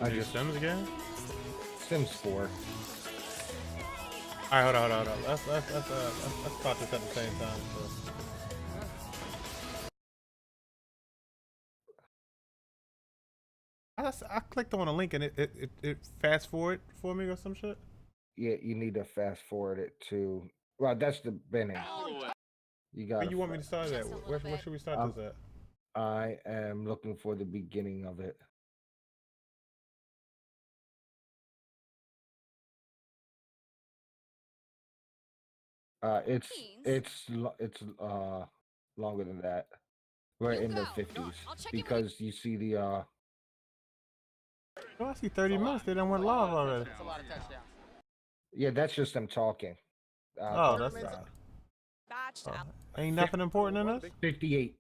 I just Sims again? Sims 4. Alright, hold on. Let's start this at the same time. So. I clicked on a link and it fast forward for me or some shit. Yeah, you need to fast forward it to. Well, that's the beginning. You got. Where you want me to start at? Where should we start this at? I am looking for the beginning of it. It's longer than that. We're in the 50s because you see the Oh, I see 30 minutes. They done went live already. That's a lot of touchdowns. Yeah, that's just them talking. Oh, that's ain't nothing important in this. 58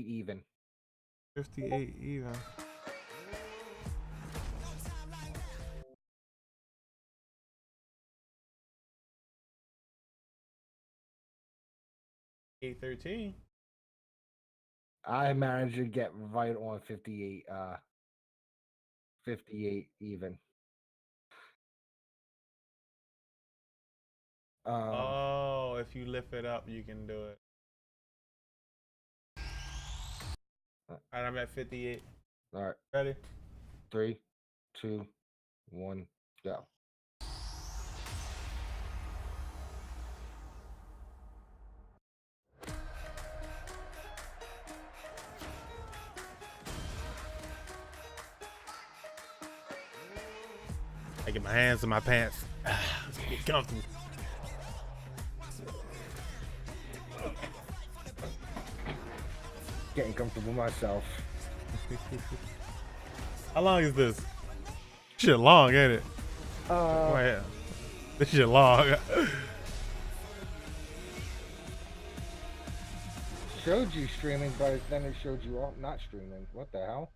even. 58 even. $8.13. I managed to get right on 58. 58 even. Oh, if you lift it up, you can do it. Alright, I'm at 58. All right. Ready? 3, 2, 1, go. I get my hands in my pants. Get comfortable. Getting comfortable myself. How long is this? Shit long, ain't it? Uh, This shit long. showed you streaming, but then it showed you all not streaming. What the hell?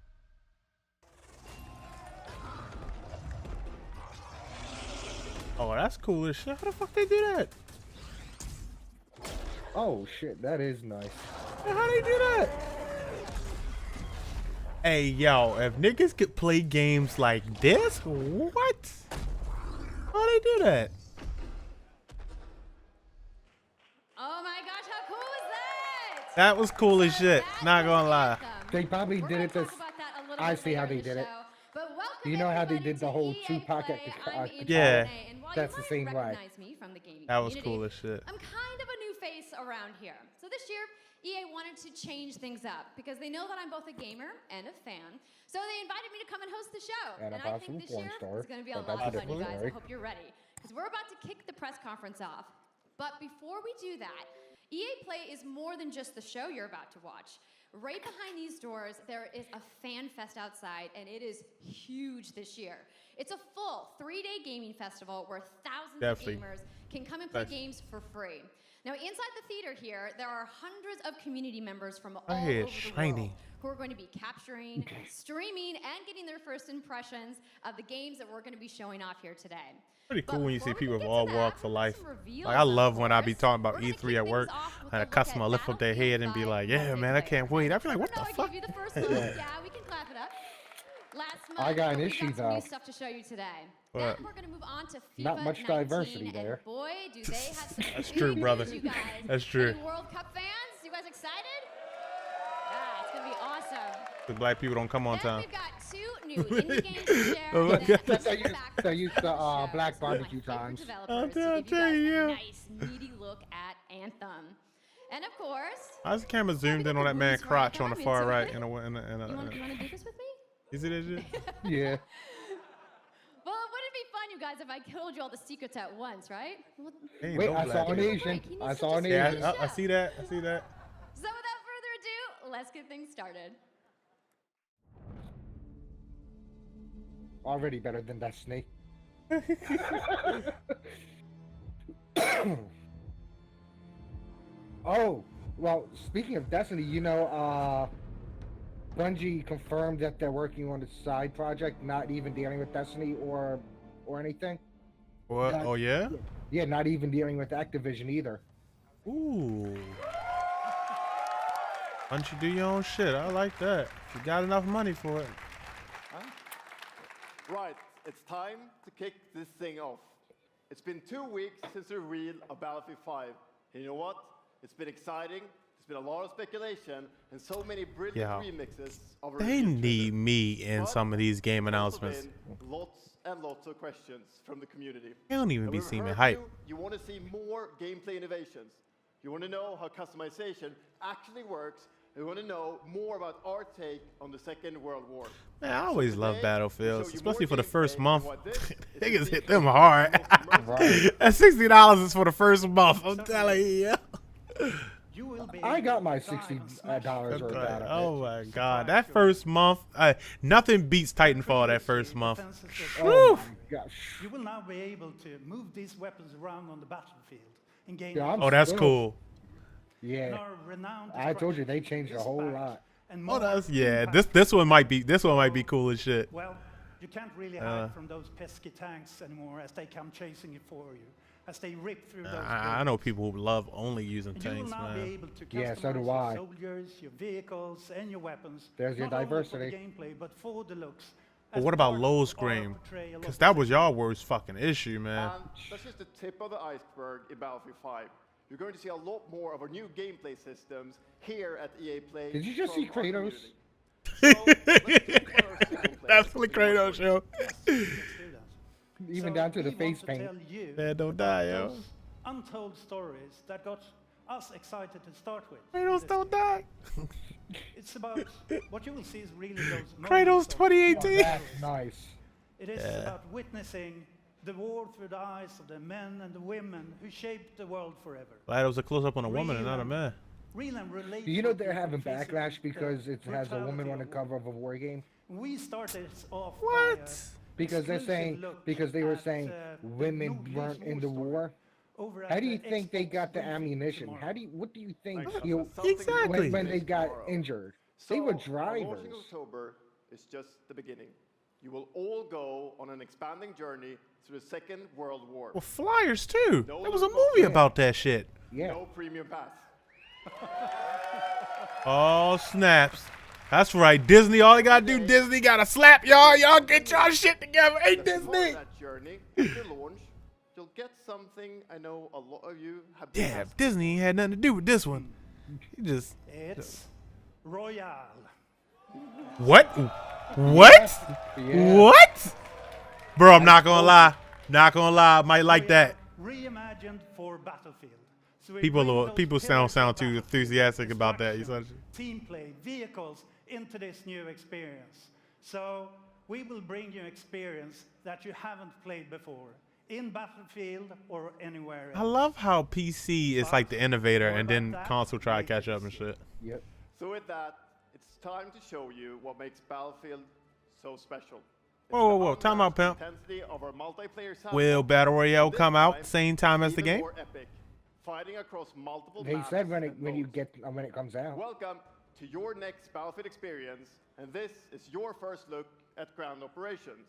Oh, that's cool as shit. How the fuck they do that? Oh shit, that is nice. How they do that? Hey, yo, if niggas could play games like this, what? How they do that? Oh my gosh, how cool is that? That was cool as shit. Not gonna lie. They probably did it this. I see how they did it. You know how they did the whole Tupac at the Yeah. That's the same way. That was cool as shit. I'm kind of a new face around here. So this year, EA wanted to change things up because they know that I'm both a gamer and a fan. So they invited me to come and host the show. And a I possible think this porn year star, is going to be a but lot that's a of fun, you different guys. story. I hope you're ready. Because we're about to kick the press conference off. But before we do that, EA Play is more than just the show you're about to watch. Right behind these doors, there is a fan fest outside, and it is huge this year. It's a full 3-day gaming festival where thousands of gamers can come and play games for free. Now, inside the theater here, there are hundreds of community members from all over the world who are going to be capturing, streaming, and getting their first impressions of the games that we're going to be showing off here today. Pretty cool when you see people of all walks of life. Like, I love when I be talking about E3 at work and a customer lift up their head and be like, yeah, man, I can't wait. I be like, what the fuck? Yeah, we can clap it up. Last month, I got an we issue some though. new stuff to show you today. What? Then we're going to move on to FIFA Not much 19, diversity and there. boy, do they have some That's true, brother. you guys. That's true. Any World Cup fans? You guys excited? Yeah, it's going to be awesome. Because black people don't come on Then time. we've got 2 new indie games to share. Oh my and then God. some They used the background black shows from my barbecue favorite times. developers to I'll give you tell guys you. a nice, meaty look at Anthem. And of course, How's the camera zoomed in on that man's crotch on the far right? you want to do this with me? Is it legit? Yeah. Well, wouldn't it be fun, you guys, if I told you all the secrets at once, right? Well, Ain't Wait, no I black saw an people. Asian. He I needs saw to an just- Asian. Yeah, I see that. I see that. So without further ado, let's get things started. Already better than Destiny. Oh, well, speaking of Destiny, you know, Bungie confirmed that they're working on a side project, not even dealing with Destiny or anything. What? That- Oh yeah. Yeah, not even dealing with Activision either. Ooh. Why don't you do your own shit? I like that. You got enough money for it. Right, it's time to kick this thing off. It's been 2 weeks since the reveal of Battlefield 5. And you know what? It's been exciting. There's been a lot of speculation and so many brilliant Yeah. remixes of They original need trailer. me in But some of these game there's also announcements. been lots and lots of questions from the community. They don't even And be we've seeming heard hype. You want to see more gameplay innovations. You want to know how customization actually works. You want to know more about our take on the Second World War. Man, I always love Today, Battlefields, we'll show you especially more for the first gameplay and month. what this is Niggas the hit them most hard. immersive That $60 is for the first month. I'm telling you. You will be I got able my to dive $60 and smash dollars worth Like, out of it. oh my god, that first month, nothing beats Titanfall that first month. defenses of- Oh my gosh. You will now be able to move these weapons around on the battlefield and gain. Yeah, I'm Oh, that's still- cool. and Yeah, our renowned I told you they destruction changed a is whole back, lot. and Oh, more that's yeah. impact. This one might be cool as shit. Well, you can't really hide from those pesky tanks anymore as they come chasing it for you, as they rip through those. I know buildings. people who love only using And you will tanks, now be man. able to Yeah, so do customize I. your soldiers, your vehicles, and your weapons. There's your not only diversity. For the gameplay, but for the looks. But as what about part low of screen? our portrayal Because of that the was y'all worst fucking issue, man. And that's just the tip of the iceberg in Battlefield 5. You're going to see a lot more of our new gameplay systems here at EA Play. Did you just from see our Kratos? community. So, let's talk about our single player That's the in Kratos Warfare. show. Let's do that. Even So down to we the want face to paint. tell you Man, don't about die, yo. those untold stories that got us excited to start with. Kratos this don't game. die. It's about what you will see is really those Kratos moments of 2018. That's nice. It is about witnessing the war through the eyes of the men and the women who shaped the world forever. Glad it was a close up on a woman and not a man. Real and relatable. Do you know they're people having facing backlash the because it has a woman brutality on the of war. cover of a war game? We started off by What? Because they're exclusive saying look because they were at, saying the women Nordly's weren't in the story war. over How at do you the think they Xbox got the briefing ammunition? tomorrow. What do you think Like, you something Exactly. when they got tomorrow. injured? So, They were our launch in drivers. October is just the beginning. You will all go on an expanding journey through the Second World War. Well, Flyers too. No There was a logo. movie Yeah. about that shit. Yeah. No premium pass. Oh snaps! That's right, Disney. All they gotta do, Disney gotta slap y'all. Y'all get y'all shit together. Hey, As part Disney. of that journey, at the launch, you'll get something I know a lot of you have been Yeah, asking. Disney ain't had nothing to do with this one. You just It's Royale. what? What? Yeah. What? Bro, I'm not gonna lie. Not gonna lie. I might like that. Reimagined for Battlefield. So we People bring will- those people pillars of sound too Battlefield, enthusiastic about that, you destruction, said- Team play, vehicles into this new experience. So we will bring you experience that you haven't played before in Battlefield or anywhere I else. love how PC is like the innovator More and then about that console try to catch later up and this year. shit. Yep. So with that, it's time to show you what makes Battlefield so special. It's Whoa, whoa, the whoa. Time out, unmatched pimp. intensity of our multiplayer sound Will Battle Royale This come out time, same time as the even game? more epic, fighting across multiple They maps said when and you modes. get when it comes out. Welcome to your next Battlefield experience, and this is your first look at ground operations.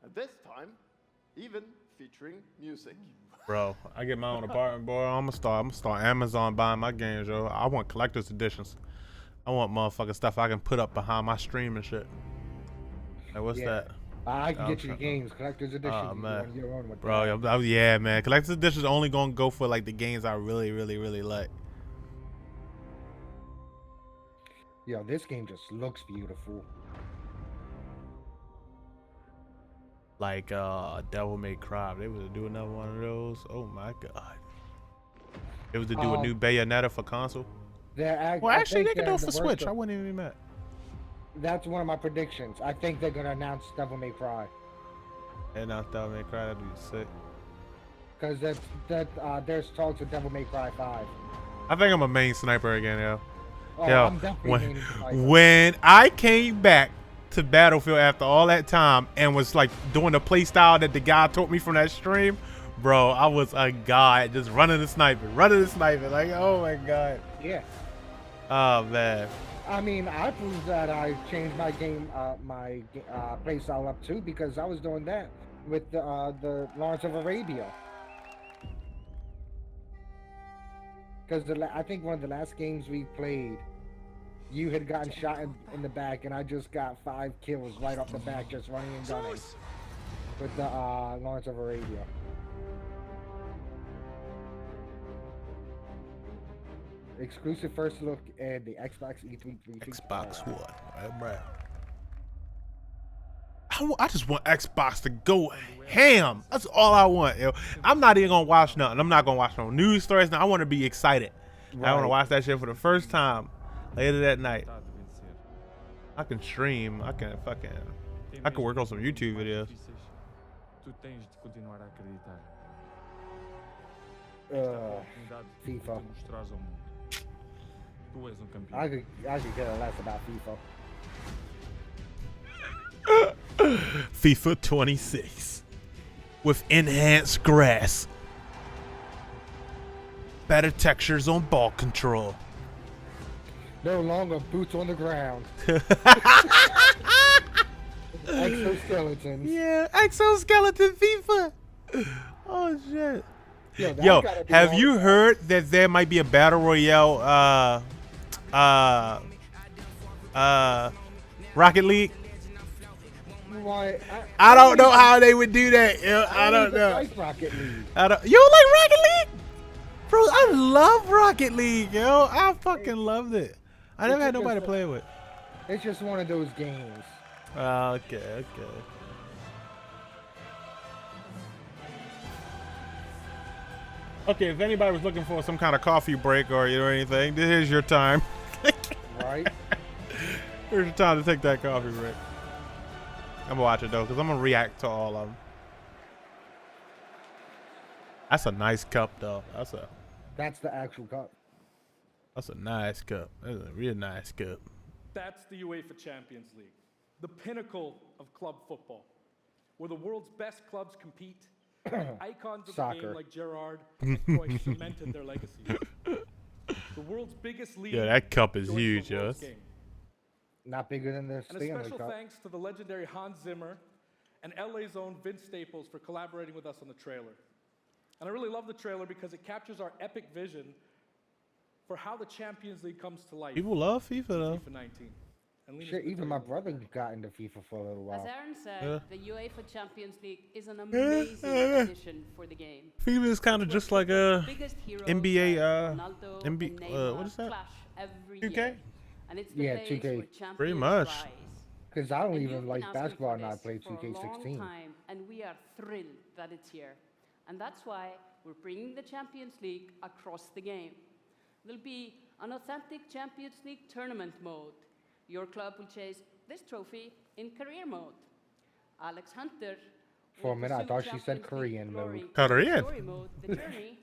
And this time, even featuring music. Bro, I get my own apartment, boy. I'm gonna start Amazon buying my games, yo. I want collector's editions. I want motherfucking stuff I can put up behind my stream and shit. Like, what's Yeah. that? I can Oh, get you the shut up. games, collector's edition. Oh, you man. on your own with Bro, that. yeah, man. Collector's editions only gonna go for like the games I really, really, really like. Yo, this game just looks beautiful. Like Devil May Cry. They was to do another one of those. Oh my god. It was to do a new Bayonetta for console. Well, actually, they could do it for Switch. I wouldn't even be mad. That's one of my predictions. I think they're gonna announce Devil May Cry And now Devil May Cry, that'd be sick. because there's talks of Devil May Cry 5. I think I'm a main sniper again, yo. Oh, Yo, I'm definitely when, meaning to fight. when I came back to Battlefield after all that time and was like doing the play style that the guy taught me from that stream, bro, I was a god just running and sniping. Like, oh my god. Yeah, Oh man. I mean, I proved that I changed my play style up too because I was doing that with the Lawrence of Arabia. Because I think one of the last games we played, you had gotten shot in the back, and I just got 5 kills right off the back just running and gunning with the Lawrence of Arabia. Exclusive first look at the Xbox E3 360. Xbox One, right? I just want Xbox to go ham. That's all I want, yo. I'm not even gonna watch nothing. I'm not gonna watch no news stories. Now I want to be excited. Right. I want to watch that shit for the first time later that night. I can stream. I can work on some YouTube videos. FIFA. I could care less about FIFA. FIFA 26 with enhanced grass, better textures on ball control. No longer boots on the ground. Exoskeletons. Yeah, exoskeleton FIFA. Oh shit. Yo, have you heard that there might be a battle royale Rocket League? Why? I don't know how they would do that. Yo. I don't know. Like Rocket League. You don't like Rocket League? Bro, I love Rocket League, yo. I fucking loved it. I never had nobody to play with. It's just one of those games. Okay. Okay, if anybody was looking for some kind of coffee break or anything, here's your time. Right? Here's your time to take that coffee break. I'm gonna watch it though, because I'm gonna react to all of them. That's a nice cup though. That's the actual cup. That's a nice cup. That's a real nice cup. That's the UEFA Champions League, the pinnacle of club football, where the world's best clubs compete. Icons of the game like Gerrard and Cruyff cemented their legacy. The world's biggest league. Yeah, that cup is huge, yo. Not bigger than the Stanley Cup. And a special thanks to the legendary Hans Zimmer and LA's own Vince Staples for collaborating with us on the trailer. And I really love the trailer because it captures our epic vision for how the Champions League comes to life. People love FIFA though. FIFA 19. Shit, even my brother got into FIFA for a little while. As Aaron said, the UEFA Champions League is an amazing addition for the game. FIFA is kind of just like a NBA, what is that? 2K? And it's yeah, 2K. Pretty much. Because I don't even like basketball and I play 2K16. And we are thrilled that it's here. And that's why we're bringing the Champions League across the game. There'll be an authentic Champions League tournament mode. Your club will chase this trophy in career mode. Alex Hunter. For a minute, I thought she said Korean mode. Korean. Story mode, the journey.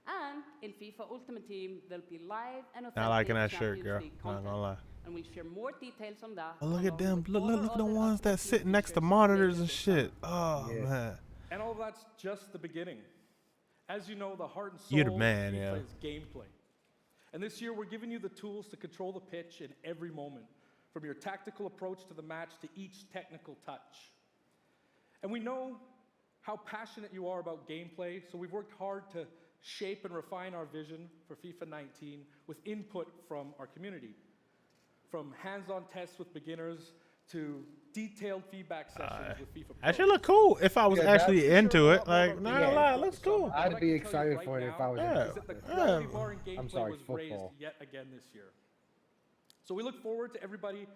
And in FIFA Ultimate Team, there'll be live and authentic Not liking that Champions shirt, girl. League Not gonna lie. And we'll share more details on that. Oh, look at them. Look at the ones that sit next to monitors and shit. Oh, man. And all that's just the beginning. As you know, the heart and soul You're the man, of FIFA yeah. is gameplay. And this year, we're giving you the tools to control the pitch in every moment, from your tactical approach to the match to each technical touch. And we know how passionate you are about gameplay, so we've worked hard to shape and refine our vision for FIFA 19 with input from our community. From hands-on tests with beginners to detailed feedback sessions with FIFA Pro. That should look cool if I was actually into it. Like, not gonna lie, it looks cool. I'd be excited for it if I was into it. The quality bar in I'm gameplay sorry, was football. raised yet again this year. So we look forward to everybody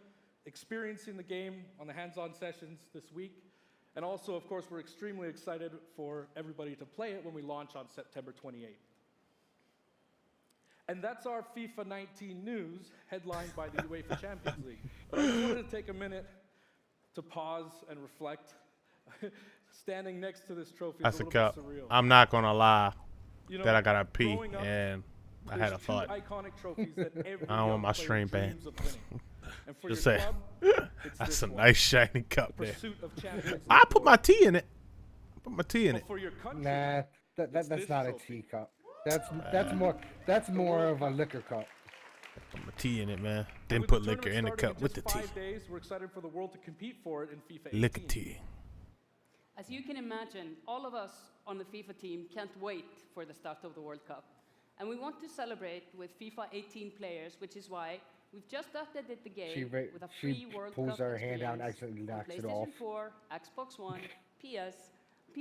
experiencing the game on the hands-on sessions this week. And also, of course, we're extremely excited for everybody to play it when we launch on September 28th. And that's our FIFA 19 news, headlined by the UEFA Champions League. But I just wanted to take a minute to pause and reflect. Standing next to this trophy That's is a a little cup. bit surreal. I'm not gonna lie You know, that I gotta pee, growing up, and I had there's a two thought. iconic trophies that every I don't want young my player stream banned. dreams of winning. And for Just your saying. club, it's That's this a one, nice shiny cup the there. pursuit of Champions League I put my glory. tea in it. Put my tea in But it. for your country, Nah, that's this not a trophy. teacup. That's more of a liquor cup. I'm a tea in it, man. Then With put the liquor in the tournament cup starting with the in just tea. 5 days, we're excited for the world to compete for it in FIFA 18. Liquor tea. As you can imagine, all of us on the FIFA team can't wait for the start of the World Cup. And we want to celebrate with FIFA 18 players, which is why we've just updated the game with a free World pulls Cup her hand out and experience accidentally on knocks it off. PlayStation 4, Xbox One, PS.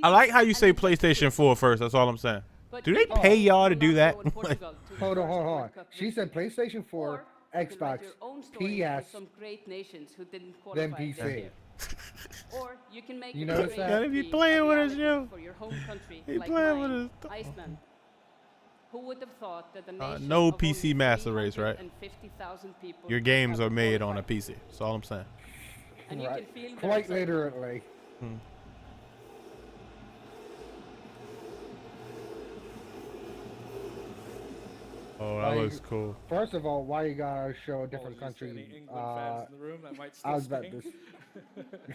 I like how you and say Nintendo PlayStation Switch. 4 first. That's all I'm saying. But Do they you can pay y'all to also do that? go in Portugal to Hold the on, first hold on. World Cup She this said year. PlayStation 4, Or you can write Xbox, your own story with PS, some great nations who didn't then qualify this PC. year. Or you can make You it notice a that? dream Gotta be dream, playing a with us, reality yo. for your home country He like playing with mine, us. Iceland. Who would have thought that the nation no of only PC master race, right? 350,000 people Your would games have are made on a qualified? PC. That's all I'm saying. And you Right. can feel their Quite excitement. literally. Oh, that Like, looks cool. First of all, why you gotta show a different Apologies to any country? England fans in the room that might still I was about sting. to.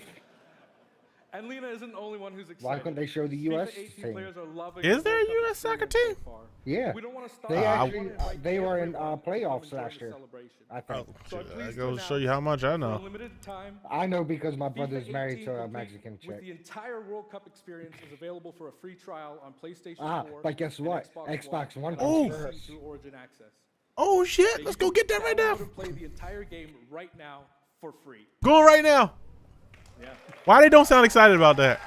And Lena isn't the only one who's excited. Why couldn't they show the US FIFA 18 team? players are loving Is the there a World Cup US soccer experience team? so far. Yeah. We don't want to stop. They We actually wanna invite they were in everyone to come playoffs and join last the year. celebration. I think. So I'm That pleased to goes to show you how much I For a know. limited time, I know because my FIFA brother's married 18 to a complete Mexican with chick. the entire World Cup experience is available for a free trial on PlayStation 4. But guess and what? Xbox Xbox One and comes on PC first. through Origin Access. Oh shit! So Let's you go can get that right now. download and play the entire game right now for free. Go right now. Yeah. Why they don't sound excited about that?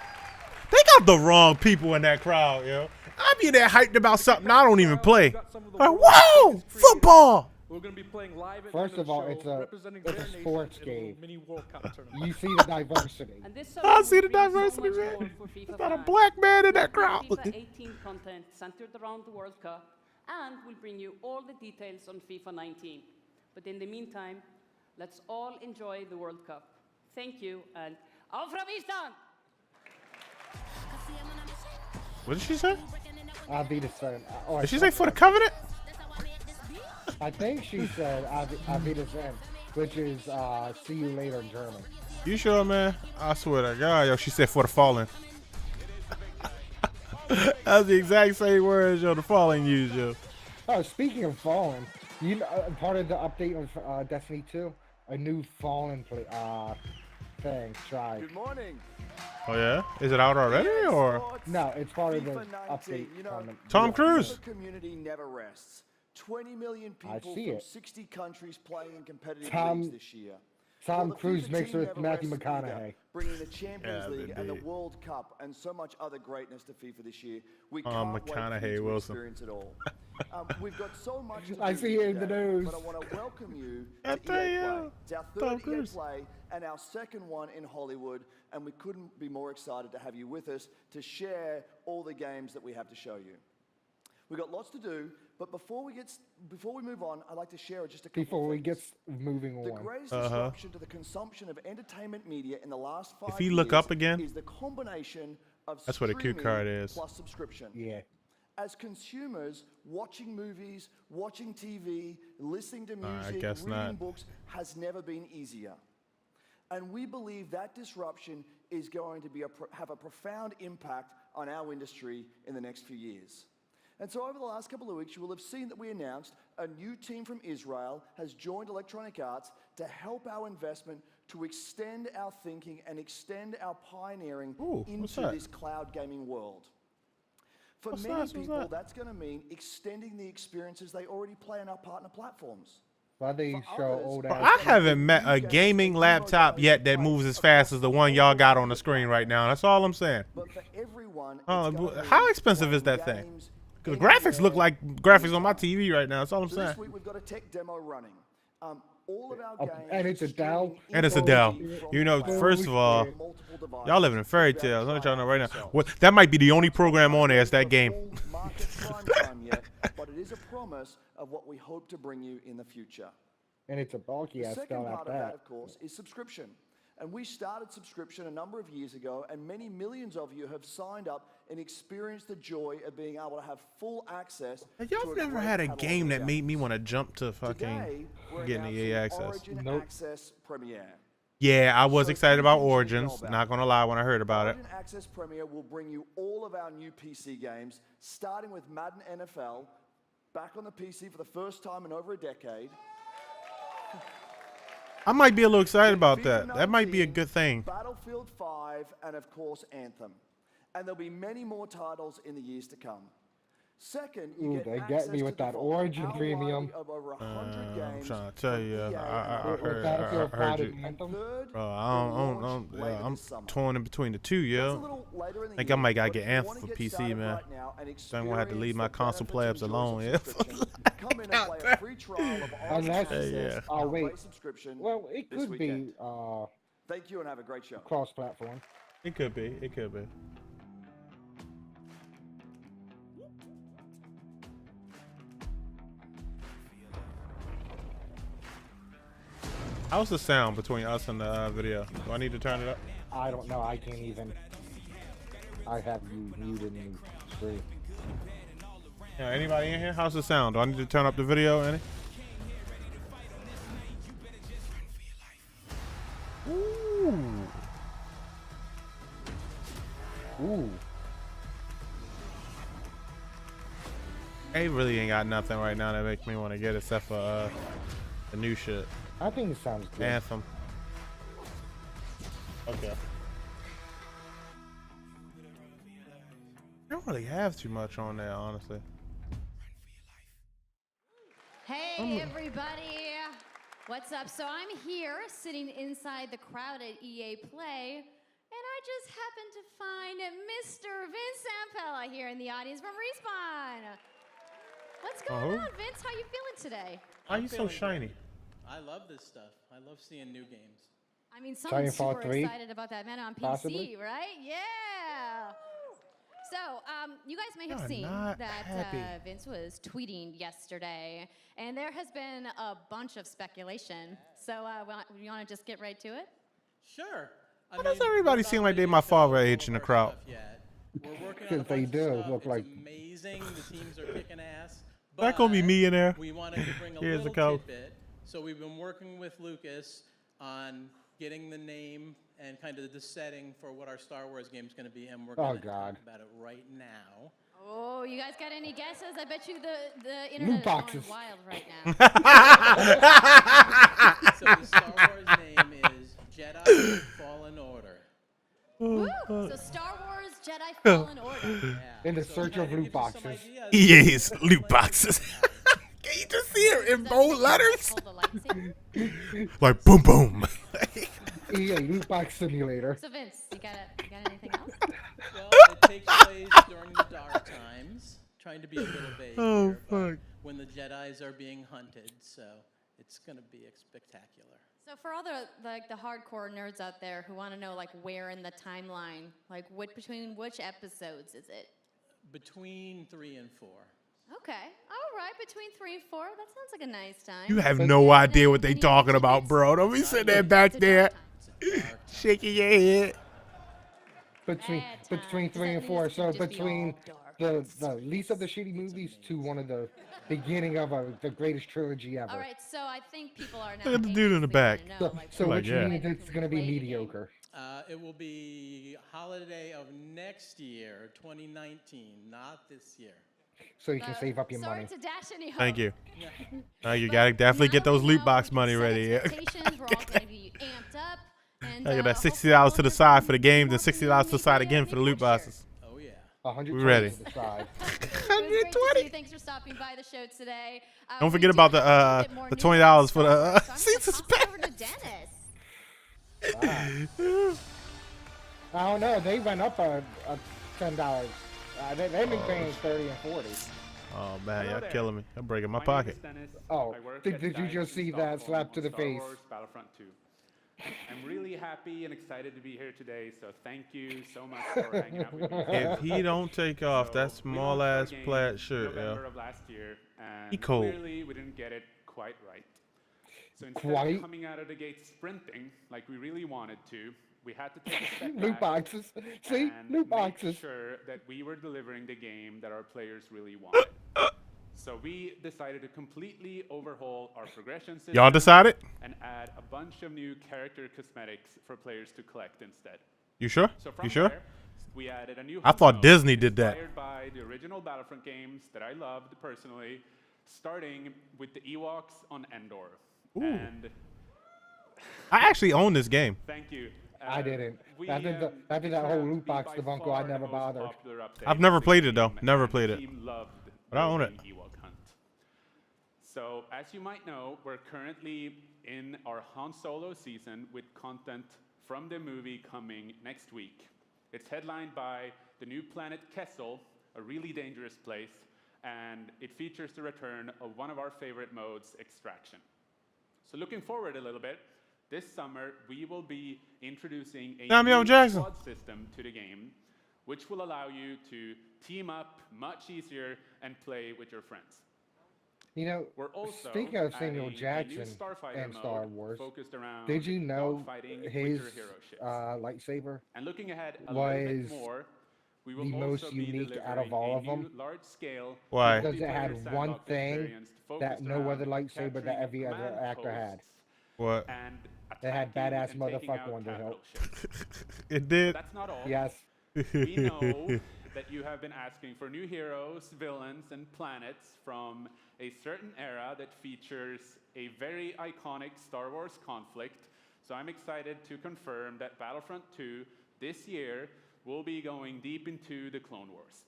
They got the wrong people in that crowd, yo. I be there hyped about something I don't even play. Like, whoa, football. We're going to be playing live at First the end of all, the it's show, a- representing it's a their nation sports in a little game. mini World Cup tournament. You see the diversity. And this I summer see will the bring so diversity, much man. more for FIFA There's not a fans. black man in that We'll crowd. bring FIFA 18 content centered around the World Cup, and we'll bring you all the details on FIFA 19. But in the meantime, let's all enjoy the World Cup. Thank you, and auf Ravistan! What did she say? I'll be the son. Or Did she say for the covenant? I think she said I'll be the son, which is see you later in German. You sure, man? I swear to God, yo, she said for the fallen. That's the exact same words, yo, the fallen used, yo. Oh, speaking of Fallen, you know, part of the update of Destiny 2, a new Fallen thing. Try. Good morning. Oh yeah? Is it out already or? No, it's part of the FIFA 19, update. you know, comment. Tom Yeah. Cruise. The community never rests. 20 million I people see from it. 60 countries playing in competitive Tom- leagues this year. Tom Well, the Cruise FIFA mixed team with never Matthew rests either, McConaughey. bringing the Champions Yeah, they League and the did. World Cup and so much other greatness to FIFA this year. We Oh, can't wait for McConaughey you to Wilson. experience it all. We've got so much to I do see it in the today, news. But I want to welcome you I to tell EA you, Play. It's our Tom third EA Cruise. Play and our second one in Hollywood, and we couldn't be more excited to have you with us to share all the games that we have to show you. We've got lots to do, but before we move on, I'd like to share just a couple Before of we things. get moving The on. greatest disruption to the consumption of entertainment media in the last 5 If you look years up again, is the combination of that's what a cue streaming card is. plus subscription. Yeah. As consumers, watching movies, watching TV, listening to I music, guess reading not. books has never been easier. And we believe that disruption is going to have a profound impact on our industry in the next few years. And so over the last couple of weeks, you will have seen that we announced a new team from Israel has joined Electronic Arts to help our investment to extend our thinking and extend our pioneering Ooh, what's into that? this cloud gaming world. For What's many that? What's people, that? that's going to mean extending the experiences they already play on our partner platforms. Why they For show others, old Bro, ass. I haven't met a gaming laptop yet that moves as fast as the one y'all got on the screen right now. That's all I'm saying. But for everyone, Oh, it's gonna how mean expensive is that playing thing? games The graphics look anywhere, like graphics on my anytime. TV right now. That's all I'm So saying. this week we've got a tech demo running. All of our Oh, games and it's a Dell? streaming And it's a instantly Dell. from You the know, cloud first of all, on multiple devices. Y'all living in fairy You have tales. to I'm try y'all know it right now. yourself. Well, that might be the only program on there. It's that game. Full market prime time yet, but it is a promise of what we hope to bring you in the future. And it's a bulky The ass second spell part at of that, that. of course, is subscription. And we started subscription a number of years ago, and many millions of you have signed up and experienced the joy of being able to have full access. Y'all to never great had a catalog game of that made me games. want to jump to Today, fucking we're getting the EA announcing access. Origin Nope. Access Premiere. Yeah, I was So excited two about things you need to know Origins. about Not gonna lie when I heard about it. Origin Access Premiere will bring you all of our new PC games, starting with Madden NFL, back on the PC for the first time in over a decade. I might be a little excited about FIFA that. That might be a 19, good thing. Battlefield 5, and of course Anthem. And there'll be many more titles in the years to come. Second, you Ooh, get they access get me to with the that vault, Origin our Premium. library of over 100 I'm games trying to tell from you. EA I and With heard Battlefield 5 you. and Anthem. Third, Bro, will launch later I'm this summer. torn in between the two, That's a yo. little later in the I think year, I might gotta but get if you Anthem wanna for get PC, started man. right now and Then we'll have to leave my experience the console benefits plebs and alone, joys yeah. of subscription, come in and play a free trial of Origin Unless- Access, Yeah. Oh, our wait. free subscription Well, it this could weekend. be Thank you and have a great show. cross-platform. It could be. It could be. How's the sound between us and the video? Do I need to turn it up? I don't know. I can't even. I have you muted and free. Yeah, anybody in here? How's the sound? Do I need to turn up the video, any? Ooh. Ooh. They really ain't got nothing right now that makes me want to get it except for the new shit. I think it sounds good. Anthem. Okay. I don't really have too much on there, honestly. Hey, everybody. What's up? So I'm here sitting inside the crowd at EA Play, and I just happened to find Mr. Vince Zampella here in the audience from Respawn. What's going on, Vince? How you feeling today? Why are you so shiny? I love this stuff. I love seeing new games. I mean, someone's Titanfall super 3, excited about that, man, on PC, possibly? right? Yeah. So, you guys may have You're seen not that happy. Vince was tweeting yesterday, and there has been a bunch of speculation. So, you want to just get right to it? Sure. Why does everybody seem like they my father age in the crowd? We're working on a Because they bunch of do stuff. look It's like- amazing. The teams are kicking ass. That gonna be but me in there. We wanted to bring a Here's the little code. tidbit. So we've been working with Lucas on getting the name and kind of the setting for what our Star Wars game is going to be, and we're going to God. talk about it right now. Oh, you guys got any guesses? I bet you the internet is boxes. going wild right now. So the Star Wars name is Jedi Fallen Order. Woo! So Star Wars Jedi Fallen Order. Yeah. In the So search to of kind loot give you some boxes. ideas, EA's loot boxes. Can you just see it in bold letters? Hold the lightsaber. Like boom boom. EA Loot Box Simulator. So Vince, you got anything else? Well, it takes place during the dark times, trying to be a little vague Oh, here, but fuck. when the Jedis are being hunted, so it's gonna be spectacular. So for all the hardcore nerds out there who want to know like where in the timeline, like between which episodes is it? Between 3 and 4. Okay, all right, between 3 and 4. That sounds like a nice time. You have no idea what they talking about, bro. Don't be sitting there back there shaking your head. Between Bad time. 3 Does that and mean 4. it's So gonna just be between all dark? the least of the shitty movies to one of the beginning of the greatest trilogy ever. All right, so I think people are now. Look at the dude in the back. anxiously wanna know, So like, Like, which yeah. means it's going to be Play the game. mediocre. It will be holiday of next year, 2019, not this year. So you can save up your sorry money. to dash any hope. Thank you. You But gotta definitely now get those we loot know box we money set ready. Yeah. expectations, we're all going to be amped up. And, I got that hopefully $60 we'll to the hear side from for the games and more from $60 to the you side via again for the loot Picture. boxes. Oh yeah. 100 We ready. to the side. It was great to see you. Thanks for stopping by the show today. Don't We forget do about have the, a little bit more the news $20 on for the, Star Wars, so I'm season gonna toss it over to Dennis. I don't know. They went up a $10. They've been paying 30 and 40. Oh man, Hello y'all there. killing me. I'm breaking my name pocket. is Dennis. Oh, I work did at you DICE just in see that Stockholm slap to on the Star face? Wars Battlefront 2. I'm really happy and excited to be here today, so thank you so much for hanging out with me. If he don't take off So, that we small launched our ass game plaid shirt, November yo. of last year, and He cold. clearly we didn't get it quite right. So instead Quite? of coming out of the gate sprinting like we really wanted to, we had to take a step Loot back boxes. See? and Loot make boxes. sure that we were delivering the game that our players really wanted. So we decided to completely overhaul our progression system. Y'all decided? And add a bunch of new character cosmetics for players to collect instead. You sure? So from You sure? there, we added a new I thought mode Disney did that. inspired by the original Battlefront games that I loved personally, starting with the Ewoks on Endor. And I actually own this game. Thank you. I didn't. After that whole loot box debacle, I never bothered. I've never played it though. Never played it. But I own it. Ewok Hunt. So, as you might know, we're currently in our Han Solo season with content from the movie coming next week. It's headlined by the new planet Kessel, a really dangerous place, and it features the return of one of our favorite modes, Extraction. So looking forward a little bit, this summer we will be introducing a Samuel new Jackson squad system to the game, which will allow you to team up much easier and play with your friends. You know, We're also speaking of adding Samuel a new Jackson Starfighter and mode Star Wars, focused around did you know dogfighting with his your hero ships. lightsaber And looking ahead a little bit was more, we will the also most be unique out of delivering all a of them? new large-scale Why? because it had multiplayer one sandbox thing experience that focused no around other lightsaber that capturing every other command actor had. posts What? and It had attacking badass and taking motherfucker out on the capital hilt. ships. It did. That's not all. Yes. We know that you have been asking for new heroes, villains, and planets from a certain era that features a very iconic Star Wars conflict. So I'm excited to confirm that Battlefront 2 this year will be going deep into the Clone Wars.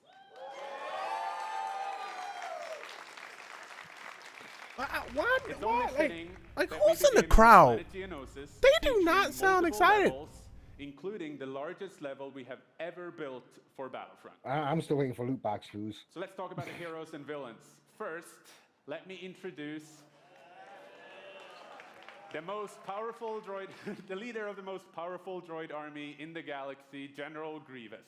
Why? It's only fitting Like that who's we in the begin with crowd? Planet Geonosis, They do featuring not sound multiple excited. levels, including the largest level we have ever built for Battlefront. I'm still waiting for loot box clues. So let's talk about the heroes and villains. First, let me introduce the most powerful droid, the leader of the most powerful droid army in the galaxy, General Grievous.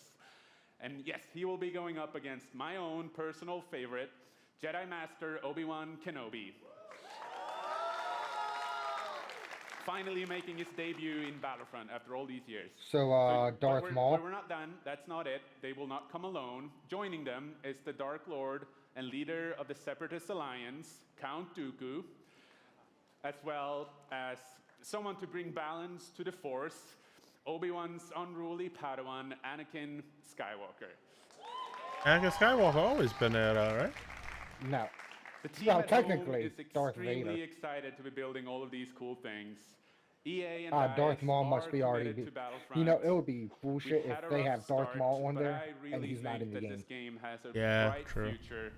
And yes, he will be going up against my own personal favorite, Jedi Master Obi-Wan Kenobi. Finally making his debut in Battlefront after all these years. So, But Darth Maul. we're not done. That's not it. They will not come alone. Joining them is the Dark Lord and leader of the Separatist Alliance, Count Dooku, as well as someone to bring balance to the Force, Obi-Wan's unruly Padawan, Anakin Skywalker. Anakin Skywalker always been there, though, right? No. The team Well, at home technically, is Darth extremely Vader. excited to be building all of these cool things. EA and Darth DICE Maul are must be already committed be. to Battlefront. You know, it would be We've bullshit had if a they rough have Darth start, Maul on but there I really and he's not think in the that game. this game has a Yeah, bright true. future.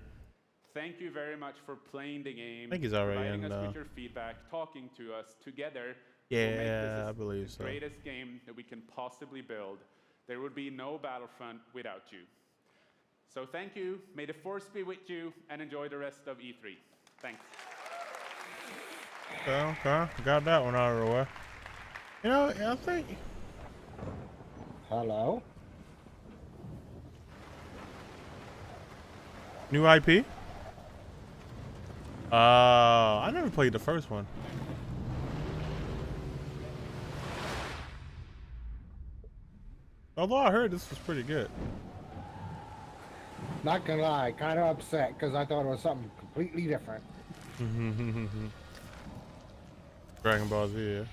Thank you very much for playing the game. I think he's already providing in, us with your feedback, talking to us together. Yeah, will make this I believe so. the greatest game that we can possibly build. There would be no Battlefront without you. So thank you. May the Force be with you, and enjoy the rest of E3. Thanks. Okay, got that one out of the way. You know, I think. Hello? New IP? I never played the first one. Although I heard this was pretty good. Not gonna lie, kind of upset because I thought it was something completely different. Dragon Ball Z, yeah.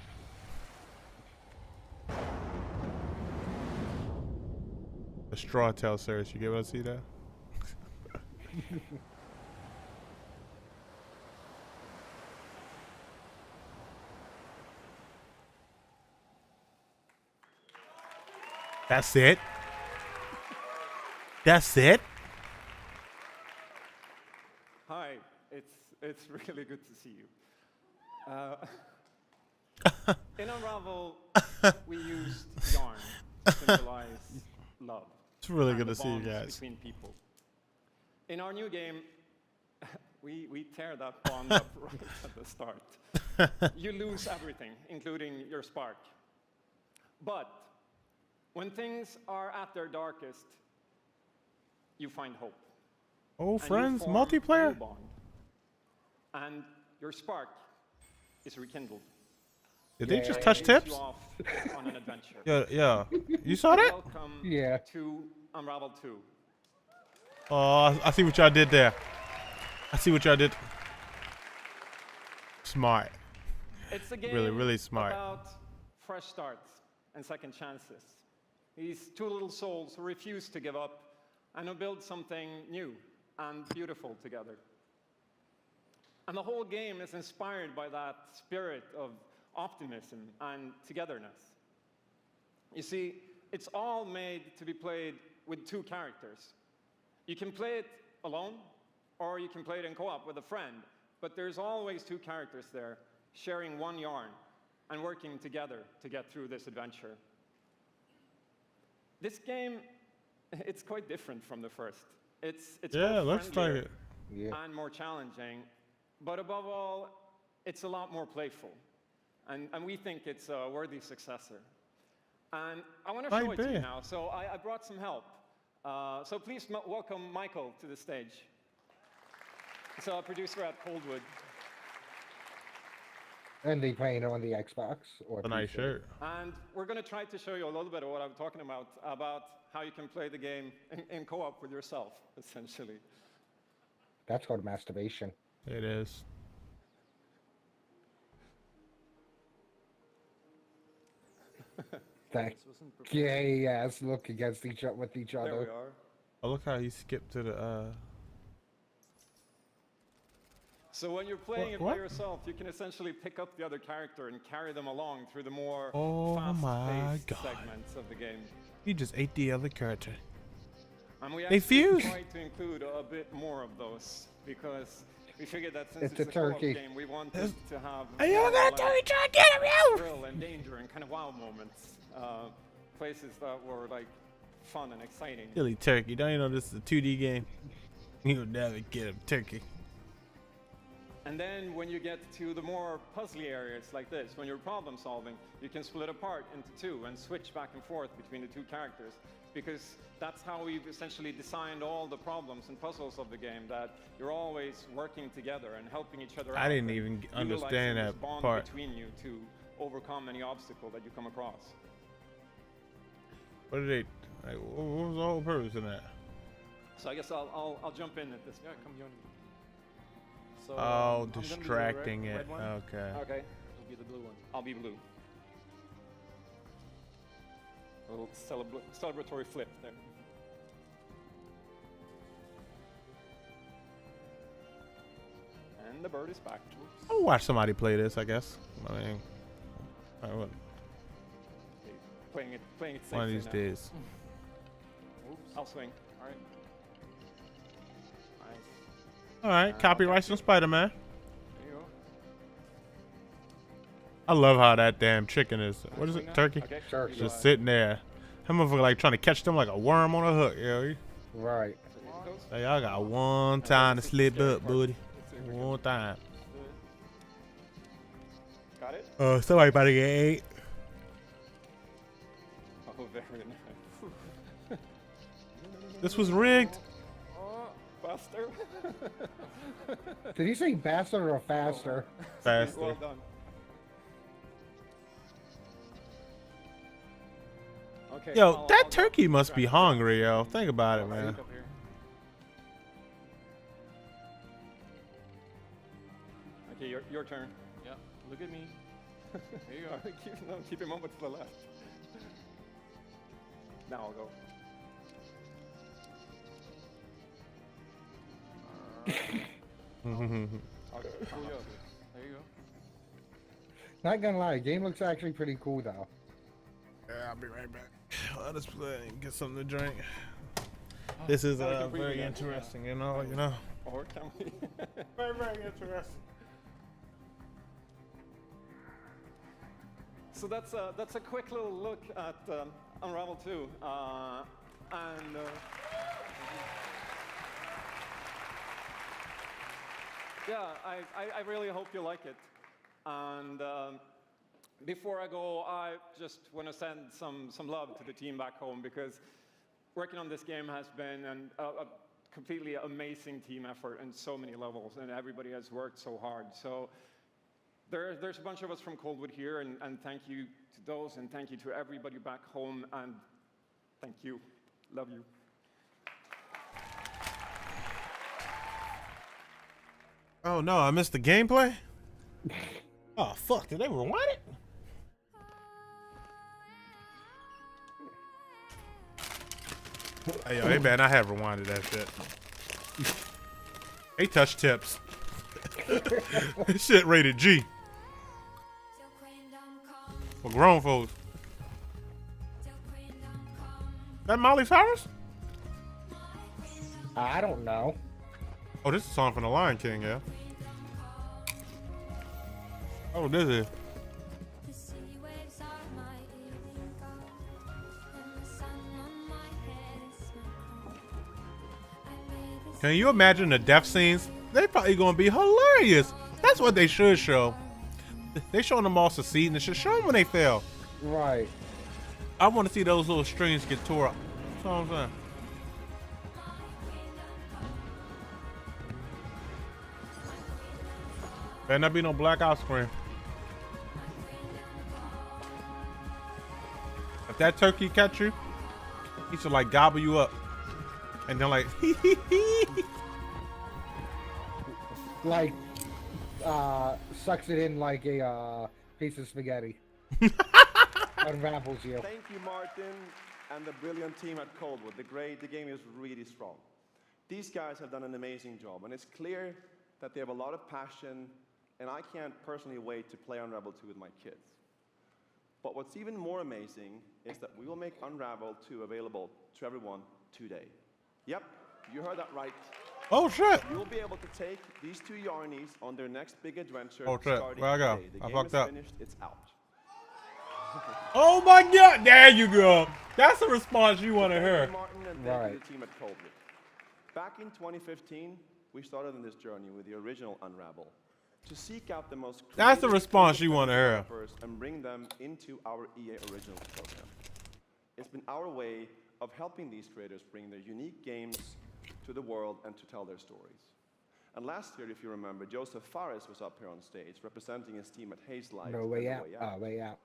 The Straw Tail series, you get what I see there? That's it? That's it? Hi, it's really good to see you. In Unravel, we used yarn to symbolize love. It's really and good the to see you bonds guys. between people. In our new game, we tear that bond up right at the start. You lose everything, including your spark. But when things are at their darkest, you find hope. Oh, And you friends, form a new multiplayer? bond. And your spark is rekindled. Did they Yeah. just touch It takes tips? you off on an adventure. Yeah. You saw that? Welcome Yeah. to Unravel 2. Oh, I see what y'all did there. I see what y'all did. Smart. It's a game Really smart. about fresh starts and second chances. These two little souls who refuse to give up and who build something new and beautiful together. And the whole game is inspired by that spirit of optimism, and togetherness. You see, it's all made to be played with 2 characters. You can play it alone, or you can play it in co-op with a friend, but there's always 2 characters there, sharing one yarn and working together to get through this adventure. This game, it's quite different from the first. It's looks like it. And more challenging, but above all, it's a lot more playful. And we think it's a worthy successor. And I want to show it to you now, so I brought some help. So please welcome Michael to the stage. He's a producer at Coldwood. And they playing on the Xbox or a nice shirt. And we're going to try to show you a little bit of what I'm talking about how you can play the game in co-op with yourself, essentially. That's called masturbation. It is. That gay ass look against with each other. There we are. Oh, look how he skipped to the. So when you're playing it by yourself, you can essentially pick up the other character and carry them along through the more fast-paced segments of the game. He just ate the other character. And we they fuse. tried to include a bit more of those because we figured that since it's a co-op game, we wanted to have thrill and danger and kind of wow moments, places that were like fun and exciting. Silly turkey! Don't you know this is a 2D game? You'll never get him, turkey. And then when you get to the more puzzly areas like this, when you're problem solving, you can split apart into 2 and switch back and forth between the 2 characters, because that's how we've essentially designed all the problems and puzzles of the game, that you're always working together and helping each other out. I didn't even understand that bond part. Between you to overcome any obstacle that you come across. What did they, like, what was the whole purpose of that? So I guess I'll jump in at this point. Yeah, come on. So, oh, distracting it. Okay. Okay. You'll be the blue one. I'll be blue. A little celebratory flip there. And the bird is back. I'll watch somebody play this, I guess. I mean, playing it safe. One of these days. Oops. I'll swing. All right. All right, copyrights on Spider-Man. There you go. I love how that damn chicken is. What is it? Turkey? Okay. Sure. Just sitting there. That motherfucker like trying to catch them like a worm on a hook, yo. Right. Hey, y'all got one time to slip up, buddy. One time. Got it? Somebody about to get ate. Oh, very nice. This was rigged. Faster. Did you say faster or faster? Faster. Well done. Okay, Yo, that turkey must be hungry, yo. Think about it, man. Okay, your turn. Yeah, look at me. There you go. Keep him over to the left. Now I'll go. Okay, pull you up. There you go. Not gonna lie, the game looks actually pretty cool though. Yeah, I'll be right back. Let us play and get something to drink. This is very interesting, you know. Or can we? Very, very interesting. So that's a quick little look at Unravel 2, and yeah, I really hope you like it. And before I go, I just want to send some love to the team back home, because working on this game has been a completely amazing team effort in so many levels, and everybody has worked so hard. So there's a bunch of us from Coldwood here, and thank you to those, and thank you to everybody back home, and thank you. Love you. Oh no, I missed the gameplay? Oh fuck, did they rewind it? Hey yo, they better not have rewinded that shit. They touch tips. This shit rated G. For grown folks. That Miley Cyrus? I don't know. Oh, this is a song from The Lion King, yeah. Oh, this is. Can you imagine the death scenes? They probably gonna be hilarious. That's what they should show. They showing them all succeeding. They should show them when they fail. Right. I want to see those little strings get tore up. That's all I'm saying. Better not be no black ice cream. If that turkey catch you, he should like gobble you up. And then like, like, sucks it in like a piece of spaghetti. Unravels you. Thank you, Martin, and the brilliant team at Coldwood. The game is really strong. These guys have done an amazing job, and it's clear that they have a lot of passion, and I can't personally wait to play Unravel 2 with my kids. But what's even more amazing is that we will make Unravel 2 available to everyone today. Yep, you heard that right. oh shit. You'll be able to take these two Yarnies on their next big adventure. Oh shit, starting where I go? today. The I game fucked is up. finished, it's out. Oh my God, there you go. That's the response you want to Thank hear. you, Martin, and thank you to the team at Coldwood. Back in 2015, we started on this journey with the original Unravel to seek out the most That's the creative response you independent want to hear. developers and bring them into our EA Originals program. It's been our way of helping these creators bring their unique games to the world and to tell their stories. And last year, if you remember, Joseph Fares was up here on stage representing his team at Haze Light. No Way Out. Way Out.